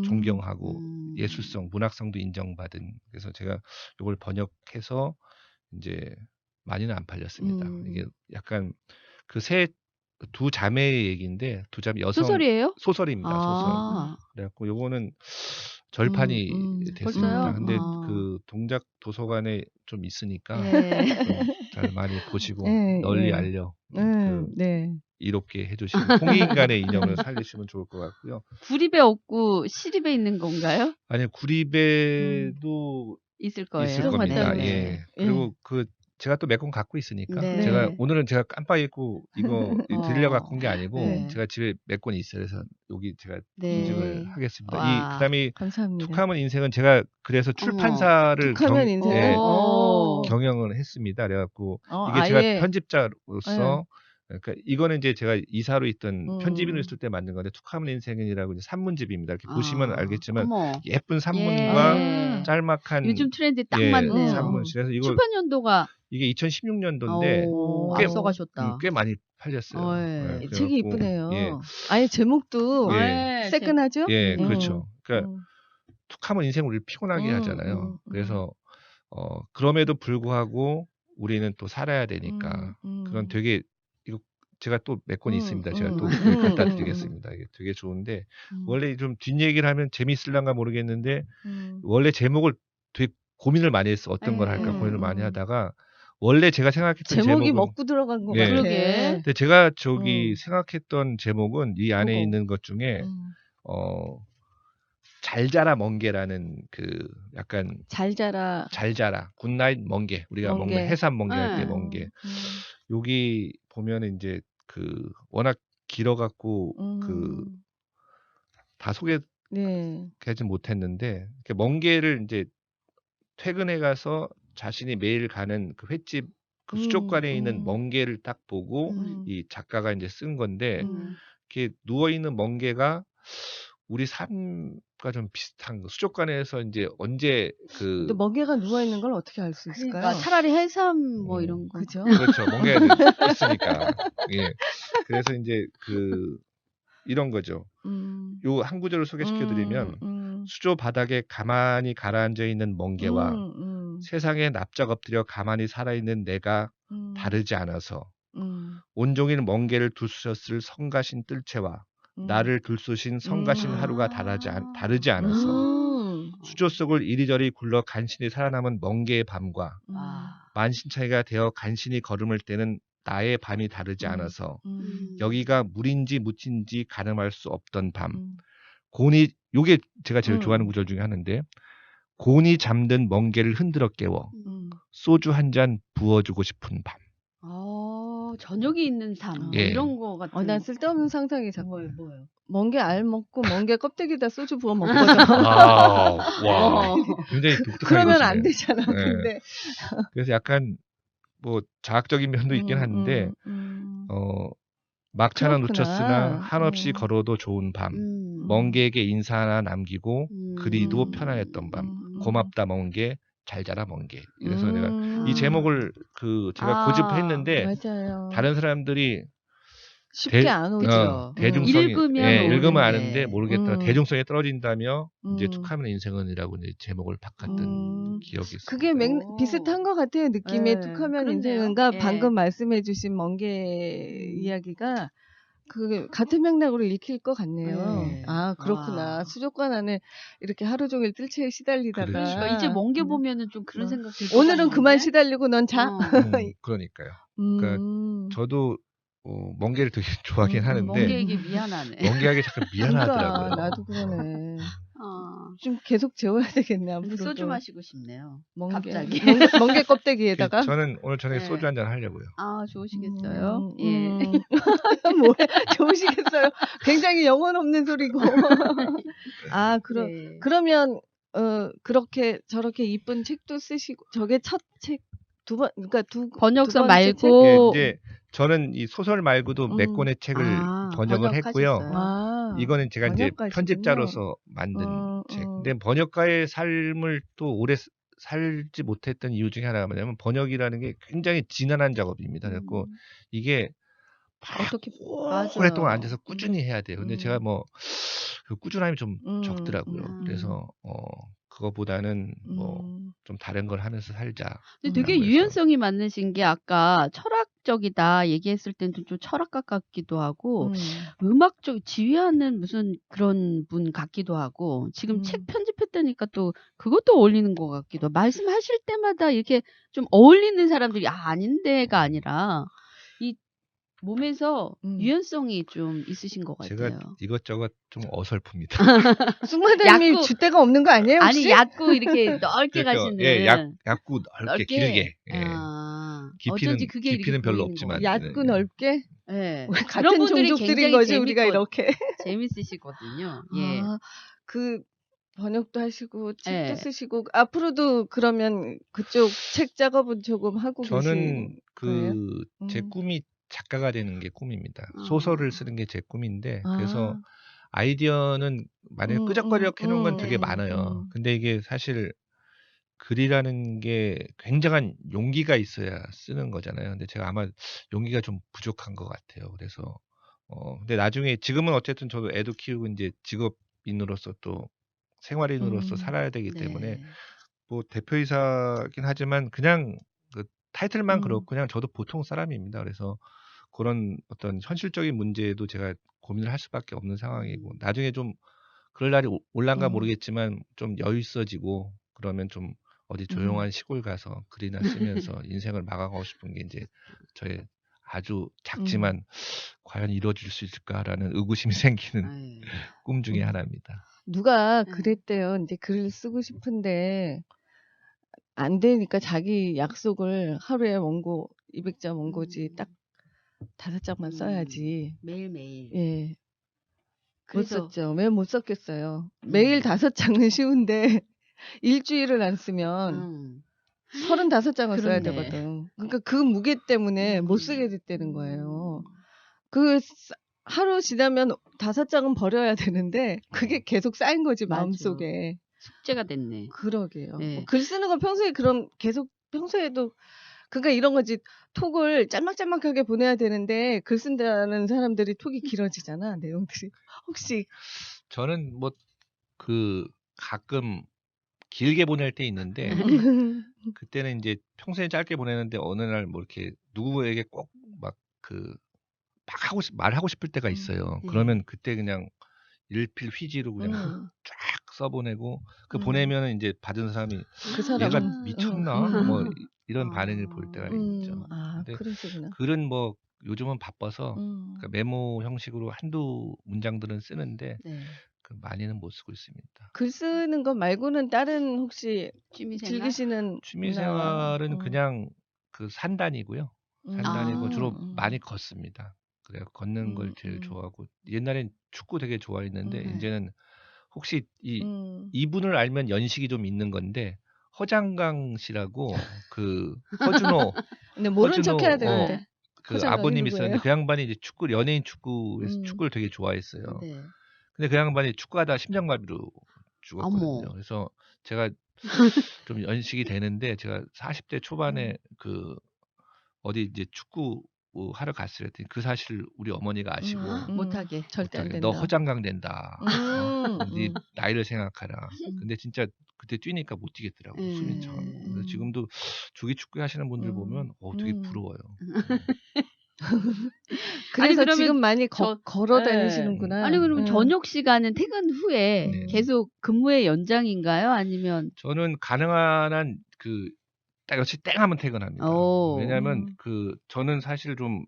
존경하고 예술성, 문학성도 인정받은 그래서 제가 이걸 번역해서 이제 많이는 안 팔렸습니다. 음. 이게 약간 그 두 자매의 얘기인데 두 자매 여성 소설이에요? 소설입니다. 소설. 아, 그래갖고 요거는 절판이 됐습니다. 벌써요? 근데 아. 그 동작 도서관에 좀 있으니까 예. 좀 잘 많이 보시고 예, 널리 예. 알려 그 네. 이롭게 해주시면 홍익인간의 이념을 살리시면 좋을 것 같고요. 구립에 없고 시립에 있는 건가요? 아니 구립에도 있을 거예요. 있을 겁니다. 맞다네. 예. 그리고 그 제가 또 몇 권 갖고 있으니까 네. 오늘은 제가 깜빡 잊고 이거 들려 갖고 온 게 아니고 네. 제가 집에 몇 권 있어요. 그래서 여기 제가 네. 인증을 하겠습니다. 와. 그다음에 감사합니다. 툭하면 인생은 제가 그래서 출판사를 툭하면 인생. 예, 오. 경영을 했습니다. 그래갖고 이게 아예. 제가 편집자로서 그러니까 이거는 이제 제가 이사로 있던 편집인으로 있을 때 만든 건데 툭하면 인생이라고 이제 산문집입니다. 이렇게 보시면 알겠지만 어머. 예쁜 산문과 예. 짤막한 요즘 트렌드 딱 예, 맞네요. 산문집에서 이거 출판 연도가 이게 2016년도인데 오, 꽤- 앞서가셨다. 꽤 많이 팔렸어요. 예. 예, 책이 그래갖고, 이쁘네요. 예, 아예 제목도 예. 새끈하죠? 예, 그렇죠. 그러니까 음. 툭하면 인생 우리를 피곤하게 하잖아요. 음. 그래서 그럼에도 불구하고 우리는 또 살아야 되니까 그건 되게 이거 제가 또 몇 권 있습니다. 제가 또 갖다 드리겠습니다. 이게 되게 좋은데 원래 좀 뒷얘기를 하면 재미있을란가 모르겠는데 원래 제목을 되게 고민을 많이 했어. 어떤 걸 할까 고민을 많이 하다가 원래 제가 생각했던 제목이 제목은 먹고 들어간 것 예. 같아. 그러게. 근데 제가 생각했던 제목은 이 안에 그거. 있는 것 중에 잘 자라 멍게라는 그 약간 잘 자라. 잘 자라 굿나잇 멍게 우리가 멍게. 먹는 해삼 멍게 할 때 네. 멍게 여기 보면 이제 그 워낙 길어갖고 그 다 소개하지 네. 못했는데 이렇게 멍게를 이제 퇴근해 가서 자신이 매일 가는 그 횟집 그 수족관에 있는 멍게를 딱 보고 이 작가가 이제 쓴 건데 이렇게 누워 있는 멍게가 우리 삶과 좀 비슷한 거. 수족관에서 이제 언제 근데 멍게가 누워 있는 걸 어떻게 알 수 있을까요? 그러니까 차라리 해삼 뭐 이런 거. 그죠? 그렇죠. 멍게가 있으니까. 예. 그래서 이제 이런 거죠. 요 한 구절을 소개시켜 드리면 수조 바닥에 가만히 가라앉아 있는 멍게와 세상에 납작 엎드려 가만히 살아 있는 내가 다르지 않아서 온종일 멍게를 두셨을 성가신 뜰채와 나를 들쑤신 성가신 하루가 다르지 않아서 수조 속을 이리저리 굴러 간신히 살아남은 멍게의 밤과 만신창이가 되어 간신히 걸음을 떼는 나의 밤이 다르지 않아서 여기가 물인지 묻인지 가늠할 수 없던 밤. 곤히 요게 제가 제일 좋아하는 구절 중에 하나인데 곤히 잠든 멍게를 흔들어 깨워 소주 한 잔 부어주고 싶은 밤. 저녁이 있는 삶 예. 이런 거 같은. 난 쓸데없는 상상이 자꾸. 뭐예요? 멍게 알 먹고 멍게 껍데기에다 소주 부어 먹거든. 와, 굉장히 독특한 그러면 것이네요. 안 되잖아. 네. 근데 그래서 약간 뭐 자학적인 면도 있긴 한데 막차는 그렇구나. 놓쳤으나 한없이 걸어도 좋은 밤. 멍게에게 인사 하나 남기고 그리도 편안했던 밤. 고맙다 멍게, 잘 자라 멍게. 그래서 내가 이 제목을 제가 고집했는데 맞아요. 다른 사람들이 쉽게 안 오죠. 대중성이 읽으면 읽으면 모르는데. 아는데 모르겠다. 대중성이 떨어진다며 이제 음. 툭하면 인생은이라고 이제 제목을 바꿨던 기억이 있어요. 그게 비슷한 것 같아요. 느낌이 네, 툭하면 그렇네요. 인생은가 예. 방금 말씀해주신 멍게 이야기가 그 같은 맥락으로 읽힐 것 같네요. 네. 아 그렇구나. 와. 수족관 안에 이렇게 하루 종일 뜰채에 시달리다가 그러니까 이제 멍게 보면은 좀 그런 어. 생각 들 오늘은 그만 시달리고 넌 자. 그러니까요. 그러니까 저도 멍게를 되게 좋아하긴 하는데 멍게에게 미안하네. 멍게에게 잠깐 미안하더라고요. 그러니까, 나도 그러네. 어. 좀 계속 재워야 되겠네. 근데 앞으로도. 소주 마시고 싶네요. 멍게. 갑자기. 멍게 껍데기에다가. 저는 오늘 저녁에 네. 소주 한잔 하려고요. 아 좋으시겠어요. 예. 뭐야 좋으시겠어요. 굉장히 영혼 없는 소리고. 아 네. 그러면 그렇게 저렇게 이쁜 책도 쓰시고 저게 첫 책 두 번 그러니까 번역서 두 번째 책? 말고 예, 이제 저는 이 소설 말고도 몇 권의 책을 번역을 했고요. 번역하셨어요. 이거는 제가 이제 번역가시군요. 편집자로서 만든 책. 근데 번역가의 삶을 또 오래 살지 못했던 이유 중에 하나가 뭐냐면 번역이라는 게 굉장히 지난한 작업입니다. 그래서 이게 어떻게 오랫동안 앉아서 꾸준히 해야 돼요. 근데 제가 그 꾸준함이 좀 음. 적더라고요. 그래서 그거보다는 뭐 음. 좀 다른 걸 하면서 살자. 근데 되게 라고 해서. 유연성이 많으신 게 아까 철학적이다 얘기했을 때는 좀 철학가 같기도 하고 음악적 지휘하는 무슨 그런 분 같기도 하고 지금 책 편집했다니까 또 그것도 어울리는 것 같기도 하고 말씀하실 때마다 이렇게 좀 어울리는 사람들이 아닌데가 아니라 이 몸에서 유연성이 좀 있으신 것 제가 같아요. 이것저것 좀 어설픕니다. 쑥마담이 얕고 줏대가 없는 거 아니에요 아니 혹시? 얕고 이렇게 넓게 그렇죠. 가시는 예, 얇고 넓게 길게. 예. 어쩐지 그게 이렇게 깊이는 별로 보이는 것 없지만. 같아요. 얕고 넓게? 예. 우리 그런 같은 분들이 종족들인 굉장히 거지 우리가 이렇게. 재밌으시거든요. 예. 아, 그 번역도 하시고 책도 예. 쓰시고 앞으로도 그러면 그쪽 책 작업은 조금 하고 저는 계신 거예요? 제 꿈이 작가가 되는 게 꿈입니다. 어. 소설을 쓰는 게 제 꿈인데 그래서 아, 아이디어는 만약에 끄적거적 해놓은 건 되게 네. 많아요. 근데 이게 사실 글이라는 게 굉장한 용기가 있어야 쓰는 거잖아요. 근데 제가 아마 용기가 좀 부족한 것 같아요. 그래서 근데 나중에 지금은 어쨌든 저도 애도 키우고 이제 직업인으로서 또 생활인으로서 살아야 되기 때문에 네. 뭐 대표이사긴 하지만 그냥 그 타이틀만 그렇고 음, 그냥 저도 보통 사람입니다. 그래서 그런 어떤 현실적인 문제도 제가 고민을 할 수밖에 없는 상황이고 나중에 좀 그럴 날이 올란가 음, 모르겠지만 좀 여유 있어지고 그러면 좀 어디 조용한 시골 가서 글이나 쓰면서 인생을 막아가고 싶은 게 이제 저의 아주 음, 작지만 과연 이루어질 수 있을까라는 의구심이 생기는 아유. 꿈 중에 음. 하나입니다. 누가 예. 그랬대요. 이제 글을 쓰고 싶은데 안 되니까 자기 약속을 하루에 원고 200자 원고지 딱 5장만 써야지. 매일매일. 예. 못 그래서 썼죠. 왜 못 썼겠어요. 매일 5장은 쉬운데 일주일을 안 쓰면 35장을 써야 그렇네. 되거든. 그러니까 그 무게 때문에 못 쓰게 됐다는 거예요. 하루 지나면 5장은 버려야 되는데 그게 계속 쌓인 거지 맞아. 마음속에. 숙제가 됐네. 그러게요. 예. 글 쓰는 건 평소에 그럼 계속 평소에도 그러니까 이런 거지. 톡을 짤막짤막하게 보내야 되는데 글 쓴다는 사람들이 톡이 길어지잖아. 내용들이. 혹시 저는 뭐 가끔 길게 보낼 때 있는데 그때는 이제 평소에 짧게 보내는데 어느 날 뭐 이렇게 누구에게 꼭 막 말하고 싶을 때가 있어요. 예. 그러면 그때 그냥 일필휘지로 그냥 쫙 써보내고 보내면은 이제 받은 사람이 그 얘가 사람은 미쳤나? 뭐 이런 반응을 볼 때가 있죠. 아, 근데 그러시구나. 글은 뭐 요즘은 바빠서 음. 그러니까 메모 형식으로 한두 문장들은 쓰는데 네. 많이는 못 쓰고 있습니다. 글 쓰는 거 말고는 다른 혹시 취미생활? 즐기시는 취미 문화 생활은 그냥 산다니고요. 산다니고 주로 많이 음. 걷습니다. 그래 걷는 걸 제일 음. 좋아하고 옛날엔 축구 되게 좋아했는데 네. 이제는 혹시 음. 이분을 알면 연식이 좀 있는 건데 허장강 씨라고 허준호 근데 모른 척 해야 허준호 되는데. 허장강이 아버님이 있었는데 누구예요? 그 양반이 이제 연예인 축구에서 음. 축구를 되게 좋아했어요. 네. 근데 그 양반이 축구하다가 심장마비로 죽었거든요. 어머. 그래서 제가 좀 연식이 되는데 제가 40대 초반에 어디 이제 축구 하러 갔을 때 그 사실 우리 어머니가 아시고 못하게. 절대 안 못하게 너 된다. 허장강 된다. 네 나이를 생각하라. 근데 진짜 그때 뛰니까 못 뛰겠더라고. 숨이 차. 그래서 지금도 조기 축구 하시는 분들 보면 되게 부러워요. 아니 그래서 그러면 지금 많이 걸어 예. 다니시는구나. 아니 그러면 저녁 시간은 퇴근 후에 네. 계속 근무의 연장인가요? 아니면 저는 가능한 한 딱 역시 땡 하면 퇴근합니다. 왜냐하면 저는 사실 좀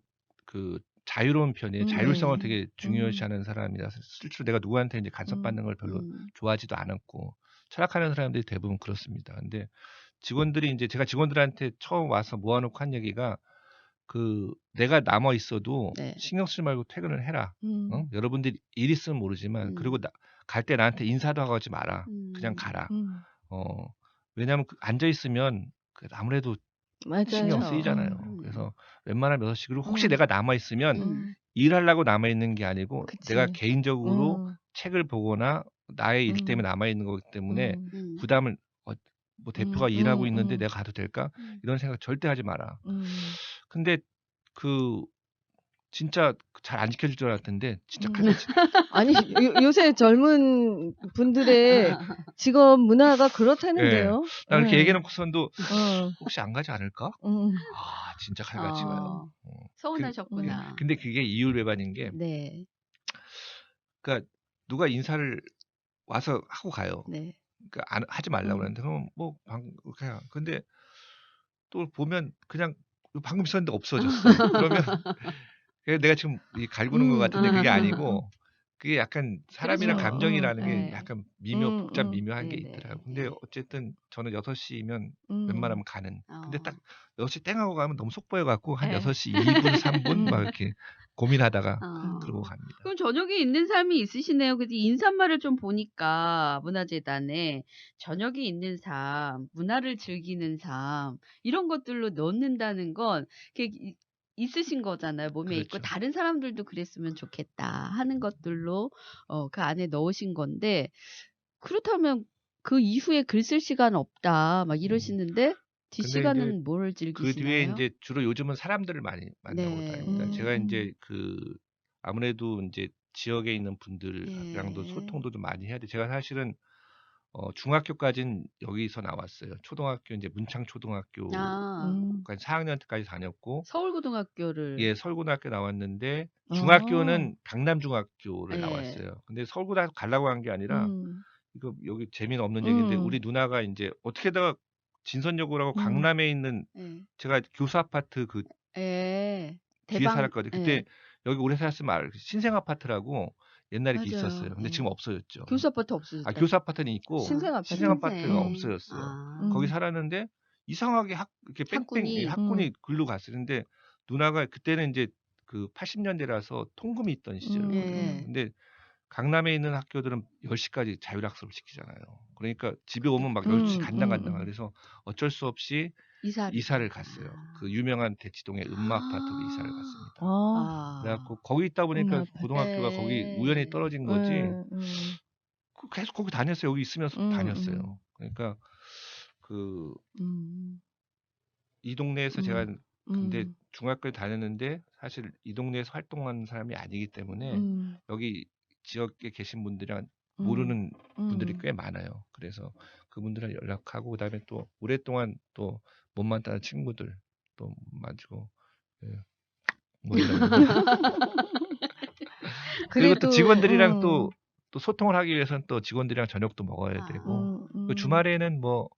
자유로운 편이에요. 자율성을 네. 되게 중요시하는 사람이라서 실제로 내가 누구한테 이제 간섭받는 걸 별로 좋아하지도 않았고 철학하는 사람들이 대부분 그렇습니다. 근데 직원들이 이제 제가 직원들한테 처음 와서 모아놓고 한 얘기가 내가 남아 있어도 네. 신경 쓰지 말고 퇴근을 해라. 여러분들이 일 있으면 모르지만 그리고 갈 때 나한테 인사도 하고 하지 마라. 그냥 가라. 왜냐하면 앉아 있으면 아무래도 신경 맞아요. 쓰이잖아요. 그래서 웬만하면 6시 그리고 혹시 내가 남아 있으면 음. 일하려고 남아 있는 게 아니고 그치. 내가 개인적으로 음. 책을 보거나 나의 일 때문에 남아 있는 거기 때문에 부담을 뭐 대표가 일하고 있는데 내가 가도 될까? 이런 생각 절대 하지 마라. 근데 진짜 잘 안 지켜질 줄 알았는데 진짜 음. 아니 요새 젊은 분들의 직업 문화가 그렇다는데요. 나 이렇게 네. 얘기해놓고선도 어. 혹시 안 가지 않을까? 음. 아 진짜 칼같이 가요. 서운하셨구나. 근데 그게 이율배반인 게 네. 그러니까 누가 인사를 와서 하고 가요. 네. 그러니까 하지 말라고 그러는데 그럼 뭐 그냥 근데 또 보면 그냥 방금 있었는데 없어졌어. 그러면 그래서 내가 지금 갈구는 것 같은데 그게 아니고 그게 약간 사람이랑 그렇죠. 감정이라는 게 네. 약간 복잡 미묘한 게 네네. 있더라고요. 근데 네. 어쨌든 저는 6시면 음. 웬만하면 가는. 근데 어. 딱 6시 땡하고 가면 너무 속보여 갖고 한 네. 6시 2분, 3분 막 이렇게 고민하다가 그러고 어. 갑니다. 그럼 저녁에 있는 삶이 있으시네요. 근데 인사말을 좀 보니까 문화재단에 저녁에 있는 삶, 문화를 즐기는 삶 이런 것들로 넣는다는 건 그게 있으신 거잖아요. 몸에 있고 그렇죠. 다른 사람들도 그랬으면 좋겠다 하는 것들로 그 안에 넣으신 건데 그렇다면 그 이후에 글 쓸 시간 없다 막 이러시는데 근데 이제 뒷시간은 뭘 그 뒤에 즐기시나요? 이제 주로 요즘은 사람들을 많이 만나고 네. 다닙니다. 제가 음. 이제 아무래도 이제 지역에 있는 분들이랑도 예. 소통도 좀 많이 해야 돼. 제가 사실은 중학교까지는 여기서 나왔어요. 초등학교 이제 문창초등학교까지 아. 4학년 때까지 다녔고 서울고등학교를 서울고등학교 나왔는데 아. 중학교는 강남중학교를 예. 나왔어요. 근데 서울고등학교 가려고 한 게 아니라 음. 이거 여기 재미는 없는 얘기인데 우리 음. 누나가 이제 어떻게다가 진선여고라고 음. 강남에 있는 예. 제가 교수 아파트 그 예. 뒤에 대방 살았거든요. 예. 그때 여기 오래 살았으면 신생 아파트라고 옛날에 이렇게 맞아요. 있었어요. 근데 예. 지금 없어졌죠. 교수 아파트 없어졌다. 교수 아파트는 있고 신생 아파트. 신생 아파트가 신생. 없어졌어요. 아. 거기 살았는데 이상하게 이렇게 학군이 학군이 글로 갔어요. 근데 누나가 그때는 이제 그 80년대라서 통금이 있던 시절이거든요. 예. 근데 강남에 있는 학교들은 10시까지 자율학습을 시키잖아요. 그러니까 집에 오면 막 10시 간당간당. 그래서 어쩔 수 없이 이사를 갔어요. 그 유명한 대치동의 음마 아파트로 이사를 갔습니다. 아. 그래갖고 거기 있다 보니까 음마 아파트. 고등학교가 거기 우연히 떨어진 거지. 음. 계속 거기 다녔어요. 여기 있으면서 다녔어요. 음. 그러니까 그 음. 이 동네에서 제가 근데 음. 중학교에 다녔는데 사실 이 동네에서 활동하는 사람이 아니기 때문에 음. 여기 지역에 계신 분들이랑 음. 모르는 분들이 음. 꽤 많아요. 그래서 그분들이랑 연락하고 그다음에 또 오랫동안 또 못 만나는 친구들 또 만지고 예. 뭐 이런 그리고 또 그래도 직원들이랑 또 소통을 하기 위해서는 또 직원들이랑 저녁도 먹어야 되고 그 주말에는 뭐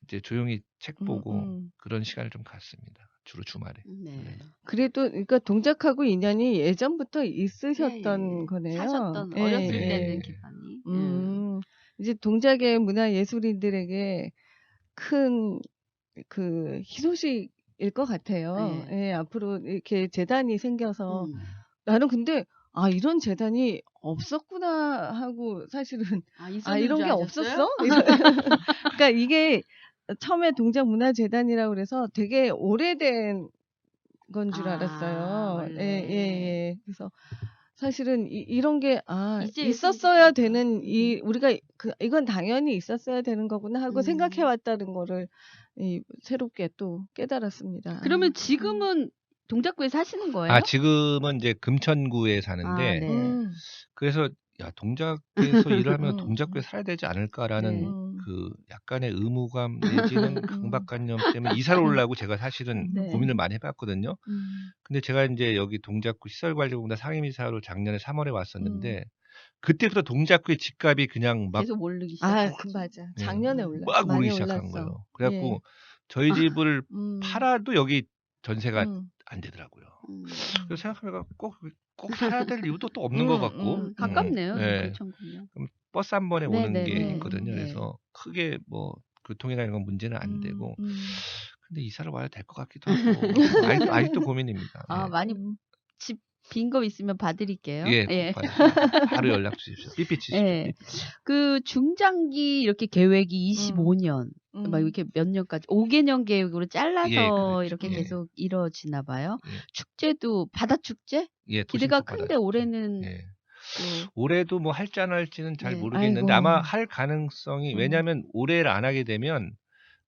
이제 조용히 책 보고 그런 시간을 좀 갖습니다. 주로 주말에. 네. 그래도 그러니까 동작하고 인연이 예전부터 예, 있으셨던 예. 거네요. 사셨던 예, 어렸을 예. 때는 기반이. 이제 동작의 문화 예술인들에게 큰 그 희소식일 것 같아요. 예. 예, 앞으로 이렇게 재단이 생겨서 음. 나는 근데 이런 재단이 없었구나 하고 사실은 있었는 이런 줄 게 아셨어요? 없었어? 그러니까 이게 처음에 동작문화재단이라고 그래서 되게 오래된 건 줄 알았어요. 원래. 예. 그래서 사실은 이런 게 이제 있었어야 생기니까. 되는 우리가 이건 당연히 있었어야 되는 거구나 하고 생각해 왔다는 거를 새롭게 또 깨달았습니다. 그러면 지금은 동작구에 사시는 거예요? 지금은 이제 금천구에 사는데 네. 그래서 야 동작구에서 일하면 동작구에 살아야 되지 않을까라는 네. 그 약간의 의무감 내지는 강박관념 때문에 이사를 오려고 제가 사실은 네. 고민을 많이 해봤거든요. 근데 제가 이제 여기 동작구 시설관리공단 상임이사로 작년에 3월에 왔었는데 그때부터 동작구의 집값이 그냥 막 계속 오르기 시작했죠. 맞아. 작년에 막 많이 오르기 시작한 올랐어. 거예요. 그래갖고 예. 저희 집을 팔아도 여기 음. 전세가 안 되더라고요. 그래서 생각하면 꼭 살아야 될 이유도 또 없는 것 같고. 가깝네요. 예. 금천구면. 그럼 버스 한 번에 오는 게 네네네. 있거든요. 네. 그래서 크게 뭐 교통이나 이런 건 문제는 안 되고. 근데 이사를 와야 될 것 같기도 하고. 아직도 고민입니다. 예. 많이 집 빈 거 있으면 봐드릴게요. 예, 꼭 봐주세요. 바로 연락 주십시오. 삐삐 치십시오. 예. 그 중장기 이렇게 계획이 25년 막 이렇게 몇 년까지 5개년 계획으로 잘라서 그렇죠. 이렇게 예. 계속 이루어지나 봐요. 예. 축제도 바다 축제? 예, 기대가 도심속 큰데 바다. 올해는 예. 또 올해도 뭐 할지 안 할지는 잘 네. 모르겠는데 아이고. 아마 할 가능성이 왜냐하면 올해를 안 하게 되면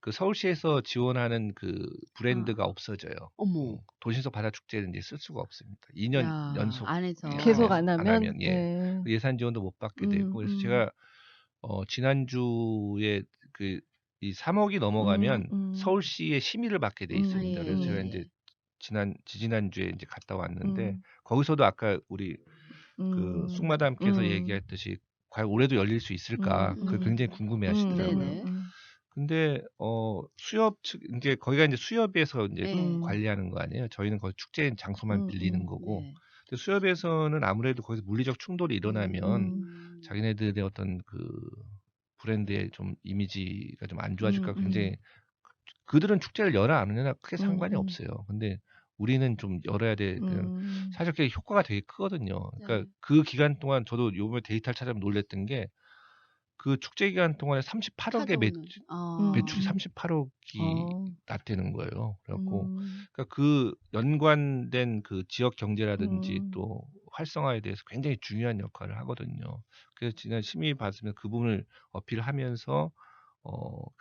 그 서울시에서 지원하는 그 브랜드가 아. 없어져요. 어머. 도신소 바다 축제는 이제 쓸 수가 없습니다. 2년 야, 연속 안에서. 계속 안 안 하면 예. 예. 예산 지원도 못 받게 되고 그래서 제가 지난주에 그 이 3억이 넘어가면 서울시의 심의를 받게 돼 있습니다. 그래서 제가 이제 지지난주에 이제 갔다 왔는데 거기서도 아까 우리 그 쑥마담께서 얘기했듯이 과연 올해도 열릴 수 있을까? 그걸 굉장히 궁금해하시더라고요. 네네. 근데 수협 측 이제 거기가 이제 수협에서 이제 네. 관리하는 거 아니에요. 저희는 거기 축제 장소만 빌리는 거고. 네. 근데 수협에서는 아무래도 거기서 물리적 충돌이 일어나면 자기네들의 어떤 그 브랜드의 좀 이미지가 좀 안 좋아질까 굉장히 그들은 축제를 열어 안 하느냐 크게 상관이 없어요. 근데 우리는 좀 열어야 돼. 사실 그게 효과가 되게 크거든요. 그러니까 네. 그 기간 동안 저도 요번에 데이터를 찾아보면 놀랬던 게 그 축제 기간 동안에 38억의 매출이 38억이 났다는 거예요. 그래갖고 그러니까 그 연관된 그 지역 경제라든지 또 활성화에 대해서 굉장히 중요한 역할을 하거든요. 그래서 지난 심의 받으면 그 부분을 어필하면서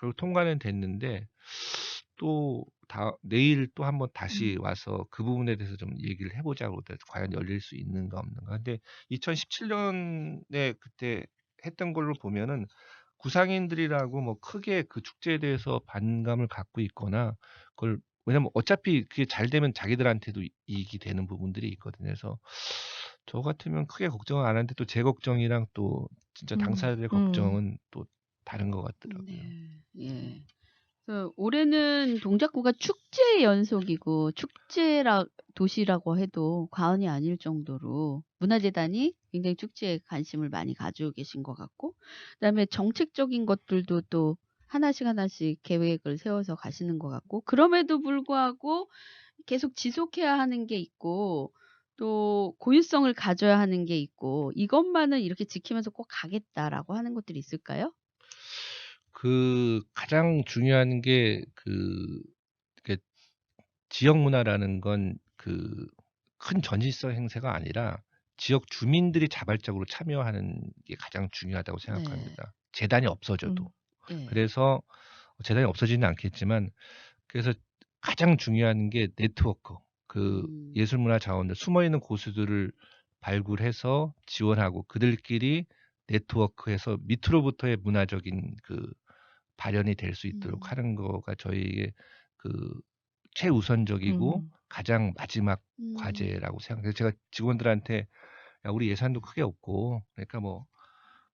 결국 통과는 됐는데 또 내일 또 한번 다시 와서 그 부분에 대해서 좀 얘기를 해보자고 과연 열릴 수 있는가 없는가. 근데 2017년에 그때 했던 걸로 보면은 구상인들이라고 뭐 크게 그 축제에 대해서 반감을 갖고 있거나 그걸 왜냐면 어차피 그게 잘 되면 자기들한테도 이익이 되는 부분들이 있거든요. 그래서 저 같으면 크게 걱정을 안 하는데 또 제 걱정이랑 또 진짜 당사자들의 걱정은 또 다른 것 같더라고요. 네. 예. 그래서 올해는 동작구가 축제 연속이고 도시라고 해도 과언이 아닐 정도로 문화재단이 굉장히 축제에 관심을 많이 가지고 계신 것 같고 그다음에 정책적인 것들도 또 하나씩 계획을 세워서 가시는 것 같고 그럼에도 불구하고 계속 지속해야 하는 게 있고 또 고유성을 가져야 하는 게 있고 이것만은 이렇게 지키면서 꼭 가겠다라고 하는 것들이 있을까요? 그 가장 중요한 게 지역 문화라는 건 그 큰 전시성 행사가 아니라 지역 주민들이 자발적으로 참여하는 게 가장 중요하다고 생각합니다. 재단이 없어져도. 그래서 재단이 없어지지는 않겠지만 그래서 가장 중요한 게 네트워크. 그 예술문화 자원들 숨어있는 고수들을 발굴해서 지원하고 그들끼리 네트워크해서 밑으로부터의 문화적인 그 발현이 될 수 있도록 하는 거가 저희의 그 최우선적이고 가장 마지막 과제라고 생각해요. 제가 직원들한테 야, 우리 예산도 크게 없고 그러니까 뭐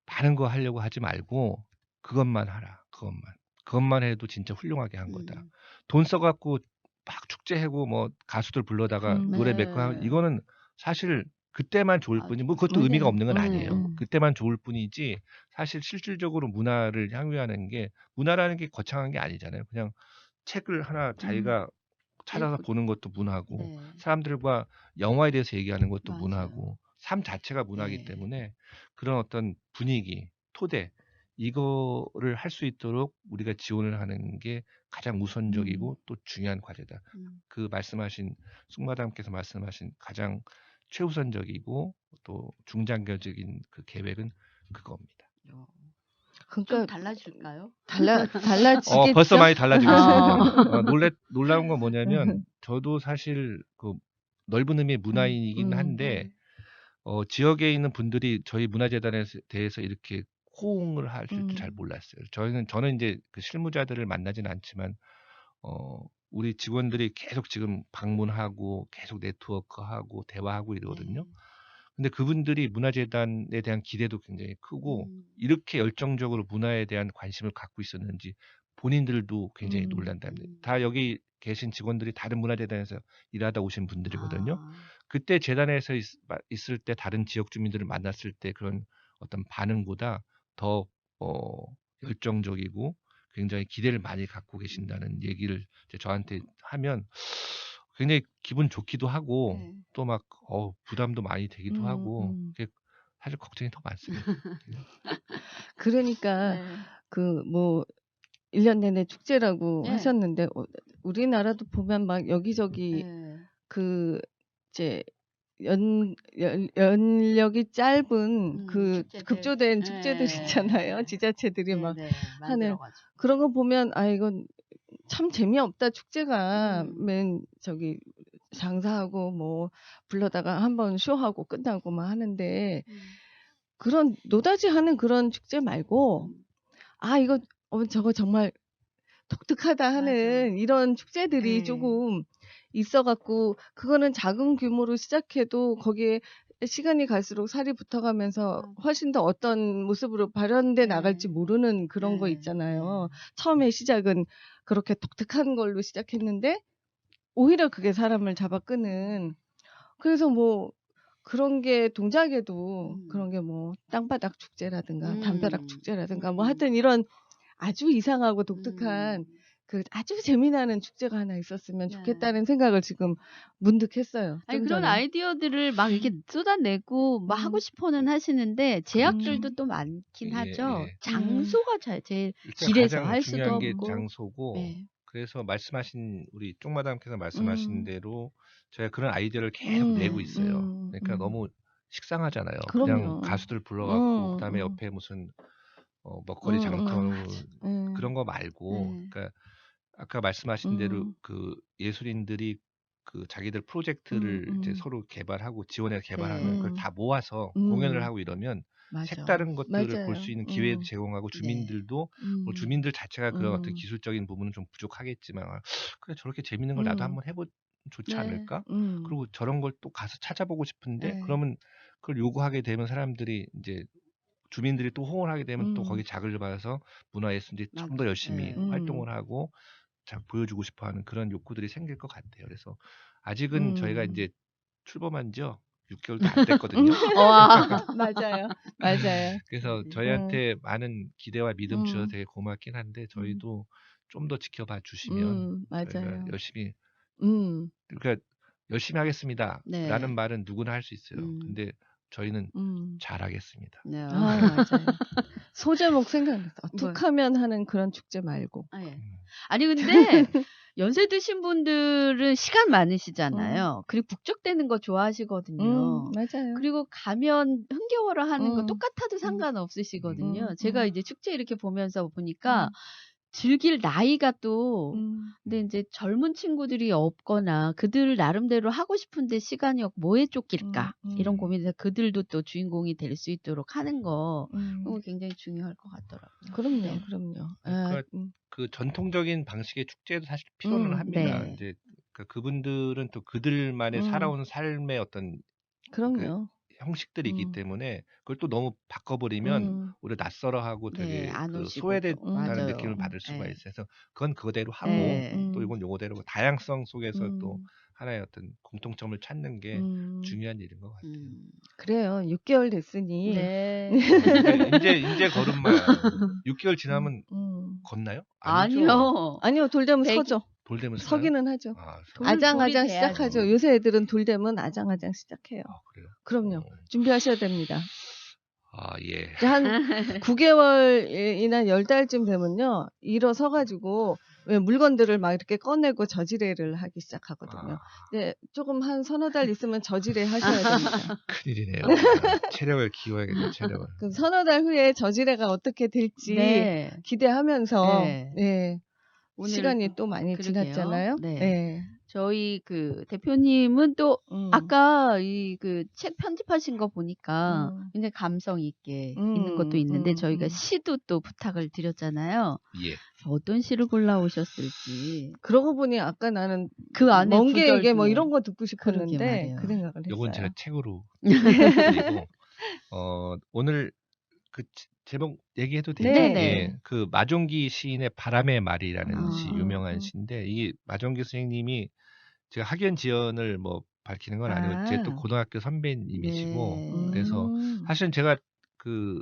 많은 거 하려고 하지 말고 그것만 하라. 그것만 해도 진짜 훌륭하게 한 거다. 돈 써갖고 막 축제하고 뭐 가수들 불러다가 노래 몇 거 하면 이거는 사실 그때만 좋을 뿐이지 뭐 그것도 의미가 없는 건 아니에요. 그때만 좋을 뿐이지 사실 실질적으로 문화를 향유하는 게 문화라는 게 거창한 게 아니잖아요. 그냥 책을 하나 자기가 찾아서 보는 것도 문화고 사람들과 영화에 대해서 얘기하는 것도 맞아요. 문화고 삶 자체가 문화이기 때문에 그런 어떤 분위기, 토대 이거를 할 수 있도록 우리가 지원을 하는 게 가장 우선적이고 또 중요한 과제다. 그 쑥마담께서 말씀하신 가장 최우선적이고 또 중장기적인 그 계획은 그겁니다. 좀 그러니까 달라질까요? 달라지겠죠. 벌써 많이 달라지고 있습니다. 놀라운 건 뭐냐면 저도 사실 그 넓은 의미의 문화인이긴 한데 지역에 있는 분들이 저희 문화재단에 대해서 이렇게 호응을 할 줄 잘 몰랐어요. 저는 이제 그 실무자들을 만나진 않지만 우리 직원들이 계속 지금 방문하고 계속 네트워크하고 대화하고 이러거든요. 근데 그분들이 문화재단에 대한 기대도 굉장히 크고 이렇게 열정적으로 문화에 대한 관심을 갖고 있었는지 본인들도 굉장히 놀란답니다. 다 여기 계신 직원들이 다른 문화재단에서 일하다 오신 분들이거든요. 그때 재단에서 있을 때 다른 지역 주민들을 만났을 때 그런 어떤 반응보다 더 열정적이고 굉장히 기대를 많이 갖고 계신다는 얘기를 이제 저한테 하면 굉장히 기분 좋기도 하고 또 막 부담도 많이 되기도 하고 그게 사실 걱정이 더 많습니다. 그러니까 그 뭐 1년 내내 축제라고 하셨는데 우리나라도 보면 막 여기저기 그 이제 연력이 짧은 그 급조된 축제들 있잖아요. 지자체들이 막 하는 그런 거 보면 이건 참 재미없다 축제가 음. 맨 저기 장사하고 뭐 불러다가 한번 쇼하고 끝나고 막 하는데 그런 노다지 하는 그런 축제 말고 아 이거 저거 정말 독특하다 맞아. 하는 이런 축제들이 네. 조금 있어 갖고 그거는 작은 규모로 시작해도 거기에 시간이 갈수록 살이 붙어가면서 맞아. 훨씬 더 어떤 모습으로 발현돼 나갈지 네. 모르는 그런 거 네. 있잖아요. 네. 처음에 시작은 그렇게 독특한 걸로 시작했는데 오히려 그게 사람을 잡아 끄는 그래서 뭐 그런 게 동작에도 그런 게 뭐 땅바닥 축제라든가 담벼락 음. 축제라든가 뭐 음. 하여튼 이런 아주 이상하고 독특한 음. 그 아주 재미나는 축제가 하나 있었으면 네. 좋겠다는 생각을 지금 문득 했어요. 아니 좀 그런 전에. 아이디어들을 막 이렇게 쏟아내고 막 하고 싶어는 하시는데 제약들도 음. 또 많긴 예, 하죠. 예. 장소가 제일 일단 길에서 가장 할 수도 중요한 게 없고. 장소고 네. 그래서 말씀하신 우리 쪽마담께서 말씀하신 음. 대로 저희가 그런 아이디어를 계속 내고 있어요. 그러니까 음. 너무 식상하잖아요. 그냥 그럼요. 가수들 불러갖고 음. 그다음에 음. 옆에 무슨 먹거리 음. 장터 음. 그런 거 말고 네. 그러니까 아까 말씀하신 대로 음. 그 예술인들이 그 자기들 음. 프로젝트를 이제 서로 개발하고 지원해서 개발하는 네. 그걸 다 모아서 공연을 음. 하고 이러면 맞아. 색다른 것들을 볼 수 맞아요. 있는 기회도 제공하고 네. 주민들도 뭐 주민들 자체가 그런 어떤 음. 기술적인 부분은 좀 부족하겠지만 그래 저렇게 재밌는 걸 나도 음. 한번 해보 좋지 네. 않을까? 음. 그리고 저런 걸 또 가서 찾아보고 싶은데 네. 그러면 그걸 요구하게 되면 사람들이 이제 주민들이 또 호응을 하게 되면 또 거기 자극을 받아서 문화예술인들이 좀 더 맞아. 열심히 네. 활동을 하고 보여주고 싶어하는 그런 욕구들이 생길 것 같아요. 그래서 아직은 저희가 이제 출범한 지요 6개월도 안 됐거든요. 와. 맞아요. 맞아요. 그래서 네. 저희한테 많은 기대와 믿음 주셔서 음. 되게 고맙긴 한데 저희도 좀 더 지켜봐 주시면 저희가 맞아요. 열심히 음. 그러니까 열심히 하겠습니다라는 네. 말은 누구나 할 수 있어요. 근데 저희는 음. 잘하겠습니다. 네. 아 맞아요. 소제목 생각났어. 뭐 툭하면 하는 그런 축제 말고. 아 예. 음. 아니 근데 연세 드신 분들은 시간 음. 많으시잖아요. 그리고 북적대는 거 좋아하시거든요. 맞아요. 그리고 가면 흥겨워라 하는 거 음. 똑같아도 상관없으시거든요. 제가 이제 축제 이렇게 보면서 보니까 즐길 나이가 또 근데 인제 젊은 친구들이 없거나 그들 나름대로 하고 싶은데 시간이 없고 '뭐에 쫓길까?' 이런 고민에서 그들도 또 주인공이 될 수 있도록 하는 거 그거 굉장히 중요할 것 같더라고요. 그럼요, 네. 그럼요. 그러니까 그 전통적인 방식의 축제도 사실 필요는 합니다. 네. 이제 그분들은 또 그들만의 살아온 삶의 어떤 그 그럼요. 형식들이 있기 때문에 그걸 또 너무 바꿔버리면 오히려 낯설어하고 네. 되게 안 그 오시고 또 소외됐다는 느낌을 맞아요. 받을 수가 예. 있어요. 그래서 그건 그거대로 하고 예. 또 이건 요거대로 다양성 속에서 또 하나의 어떤 공통점을 찾는 게 중요한 일인 것 같아요. 그래요. 6개월 됐으니 네. 이제 걸음마야. 6개월 지나면 걷나요? 아니죠. 아니요. 아니요. 돌 되면 백- 서죠. 돌되면 서요? 서기는 하죠. 아, 돌- 아장아장 돌이 돼야죠. 시작하죠. 요새 애들은 돌 되면 아장아장 시작해요. 그래요? 그럼요. 어. 준비하셔야 됩니다. 아, 예. 이제 한 9개월이나 10달쯤 되면요. 일어서 가지고 왜 물건들을 막 이렇게 꺼내고 저지레를 하기 시작하거든요. 네, 조금 한 서너 달 있으면 저지레 하셔야 됩니다. 큰일이네요. 체력을 키워야겠네요, 체력을. 그럼 서너 달 후에 저지레가 어떻게 될지 네. 기대하면서 네. 예. 오늘 시간이 또 많이 그러게요. 지났잖아요. 네. 예. 저희 그 대표님은 또 아까 이 그 책 편집하신 거 보니까 굉장히 감성 있게 있는 것도 있는데 저희가 시도 또 부탁을 드렸잖아요. 예. 어떤 시를 골라 오셨을지. 그러고 보니 아까 나는 그 안에 먼 게 구절 이게 뭐 중에. 이런 거 듣고 그러게 싶었는데 말이에요. 그 생각을 했어요. 요건 제가 책으로 드리고 오늘 그 제목 얘기해도 돼요? 네네. 예. 그 마종기 시인의 바람의 말이라는 시 유명한 음. 시인데 이게 마종기 선생님이 제가 학연 지연을 뭐 밝히는 건 아니고 제 또 고등학교 선배님이시고 네. 그래서 사실은 제가 그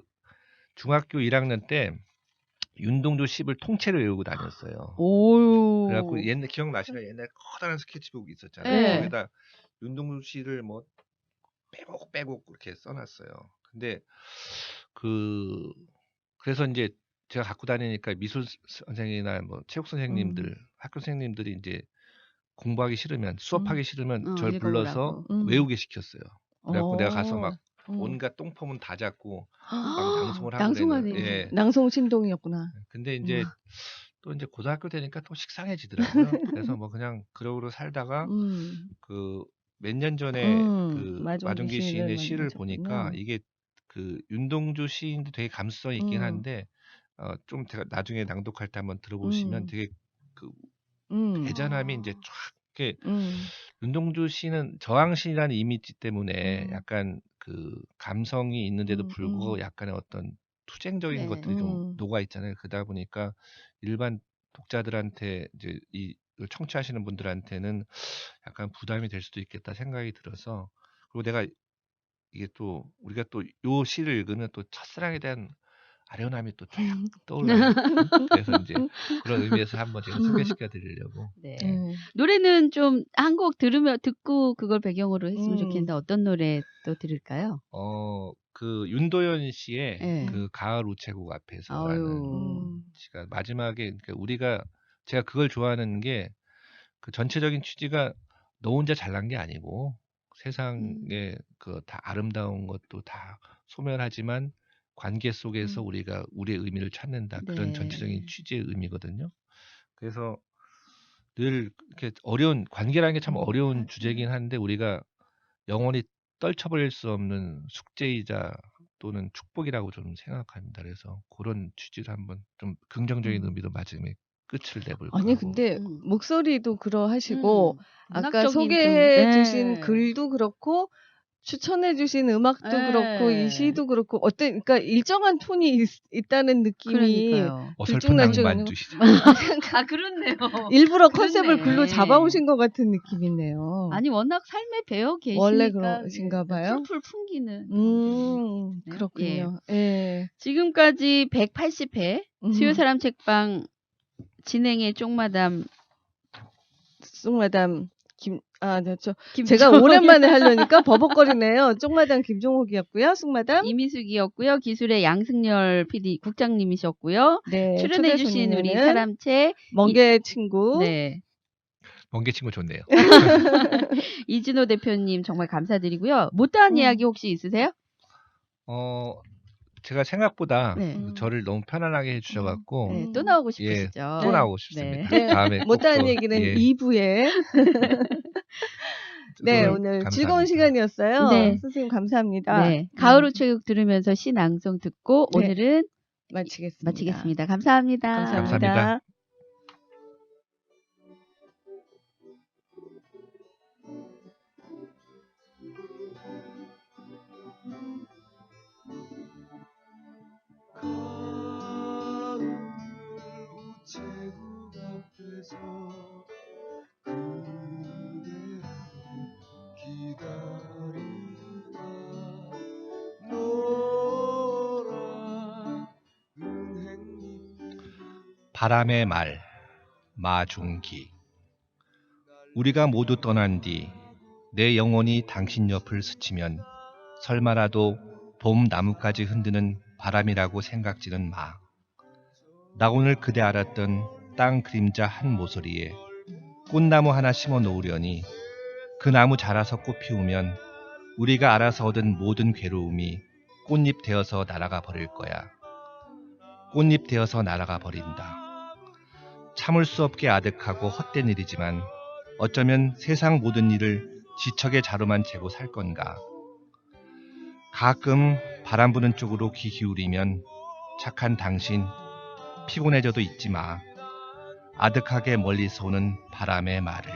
중학교 1학년 때 윤동주 시를 통째로 외우고 다녔어요. 오. 그래갖고 옛날 기억나시나요? 옛날 커다란 스케치북 있었잖아요. 네. 거기다 윤동주 시를 뭐 빼곡 이렇게 써놨어요. 근데 그래서 이제 제가 갖고 다니니까 미술 선생님이나 뭐 체육 선생님들, 학교 선생님들이 이제 공부하기 싫으면 수업하기 싫으면 절 불러서 읽어보라고. 외우게 시켰어요. 그래갖고 내가 가서 막 음. 온갖 똥포문 다 잡고 막 낭송을 하고 낭송하네. 그랬는데, 예. 낭송 신동이었구나. 근데 이제 또 이제 고등학교 되니까 또 식상해지더라고요. 그래서 뭐 그냥 그러고 살다가 그 몇 년 전에 그 마종기 마종기 시인을 시인의 시를 보니까 만나셨군요. 이게 그 윤동주 시인도 되게 감수성이 있긴 음, 한데 좀 제가 나중에 낭독할 때 한번 들어보시면 음, 되게 그 음, 애잔함이 이제 쫙 이렇게 음, 윤동주 시는 저항시라는 이미지 때문에 음, 약간 그 감성이 있는데도 불구하고 음, 약간의 어떤 투쟁적인 네. 것들이 좀 음, 녹아 있잖아요. 그러다 보니까 일반 독자들한테 이제 이 청취하시는 분들한테는 약간 부담이 될 수도 있겠다 생각이 들어서 그리고 내가 이게 또 우리가 또 요 시를 읽으면 또 첫사랑에 대한 아련함이 또 쫙 떠올라요. 그래서 이제 그런 의미에서 한번 제가 소개시켜 드리려고. 네. 네. 노래는 좀 한 곡 들으며 듣고 그걸 배경으로 했으면 좋겠는데 음, 어떤 노래 또 들을까요? 그 윤도현 씨의 네. 그 가을 우체국 앞에서라는 아유. 시가 마지막에 그러니까 제가 그걸 좋아하는 게 그 전체적인 취지가 너 혼자 잘난 게 아니고 세상에 그 다 아름다운 것도 다 소멸하지만 관계 속에서 음, 우리가 우리의 의미를 찾는다. 그런 전체적인 네. 취지의 의미거든요. 그래서 늘 이렇게 어려운 관계라는 게 참 어려운 주제긴 맞아요. 한데 우리가 영원히 떨쳐버릴 수 없는 숙제이자 또는 축복이라고 좀 생각합니다. 그래서 그런 취지로 한번 좀 긍정적인 음. 의미로 마지막에 끝을 내볼까 아니, 하고. 근데 목소리도 그러하시고, 아까 문학적인 좀, 소개해 주신 예. 글도 그렇고, 추천해 주신 음악도 그렇고, 이 예. 시도 그렇고, 그러니까 일정한 톤이 있다는 느낌이 그러니까요. 어설픈 들쭉날쭉 있는 낭만주시죠. 그렇네요. 일부러 컨셉을 글로 그렇네. 잡아오신 것 같은 느낌이네요. 아니 워낙 삶에 배어 원래 계시니까 그러신가 봐요? 풀풀 풍기는 그런 분이네요. 예. 그렇군요. 예. 지금까지 180회 수요 음, 사람 책방 진행의 쪽마담 쑥마담 제가 김종옥 오랜만에 하려니까 버벅거리네요. 쪽마담 김종옥이었고요. 쑥마담. 이미숙이었고요. 기술의 양승열 PD 국장님이셨고요. 네, 초대 출연해주신 우리 손님은 사람책 멍게 친구. 네. 번개 친구 좋네요. 이진호 대표님 정말 감사드리고요. 못다한 이야기 혹시 있으세요? 제가 생각보다 네. 저를 너무 편안하게 해주셔갖고 네, 또 나오고 예, 싶으시죠? 또 네. 나오고 싶습니다. 네, 다음에 꼭 못다한 또, 얘기는 예, 2부에. 네, 또 오늘 감사합니다. 즐거운 시간이었어요. 네. 선생님 감사합니다. 네. 가을 우체국 들으면서 시 낭송 듣고 네. 오늘은 마치겠습니다. 감사합니다. 감사합니다. 가을 우체국 앞에서 그대를 기다리다 노란 은행잎 바람의 말 마중기 우리가 모두 떠난 뒤 내 영혼이 당신 옆을 스치면 설마라도 봄 나무까지 흔드는 바람이라고 생각지는 마. 나 오늘 그대 알았던 땅 그림자 한 모서리에 꽃나무 하나 심어 놓으려니 그 나무 자라서 꽃 피우면 우리가 알아서 얻은 모든 괴로움이 꽃잎 되어서 날아가 버릴 거야. 꽃잎 되어서 날아가 버린다. 참을 수 없게 아득하고 헛된 일이지만 어쩌면 세상 모든 일을 지척의 자루만 재고 살 건가. 가끔 바람 부는 쪽으로 귀 기울이면 착한 당신 피곤해져도 잊지 마. 아득하게 멀리서 오는 바람의 말을.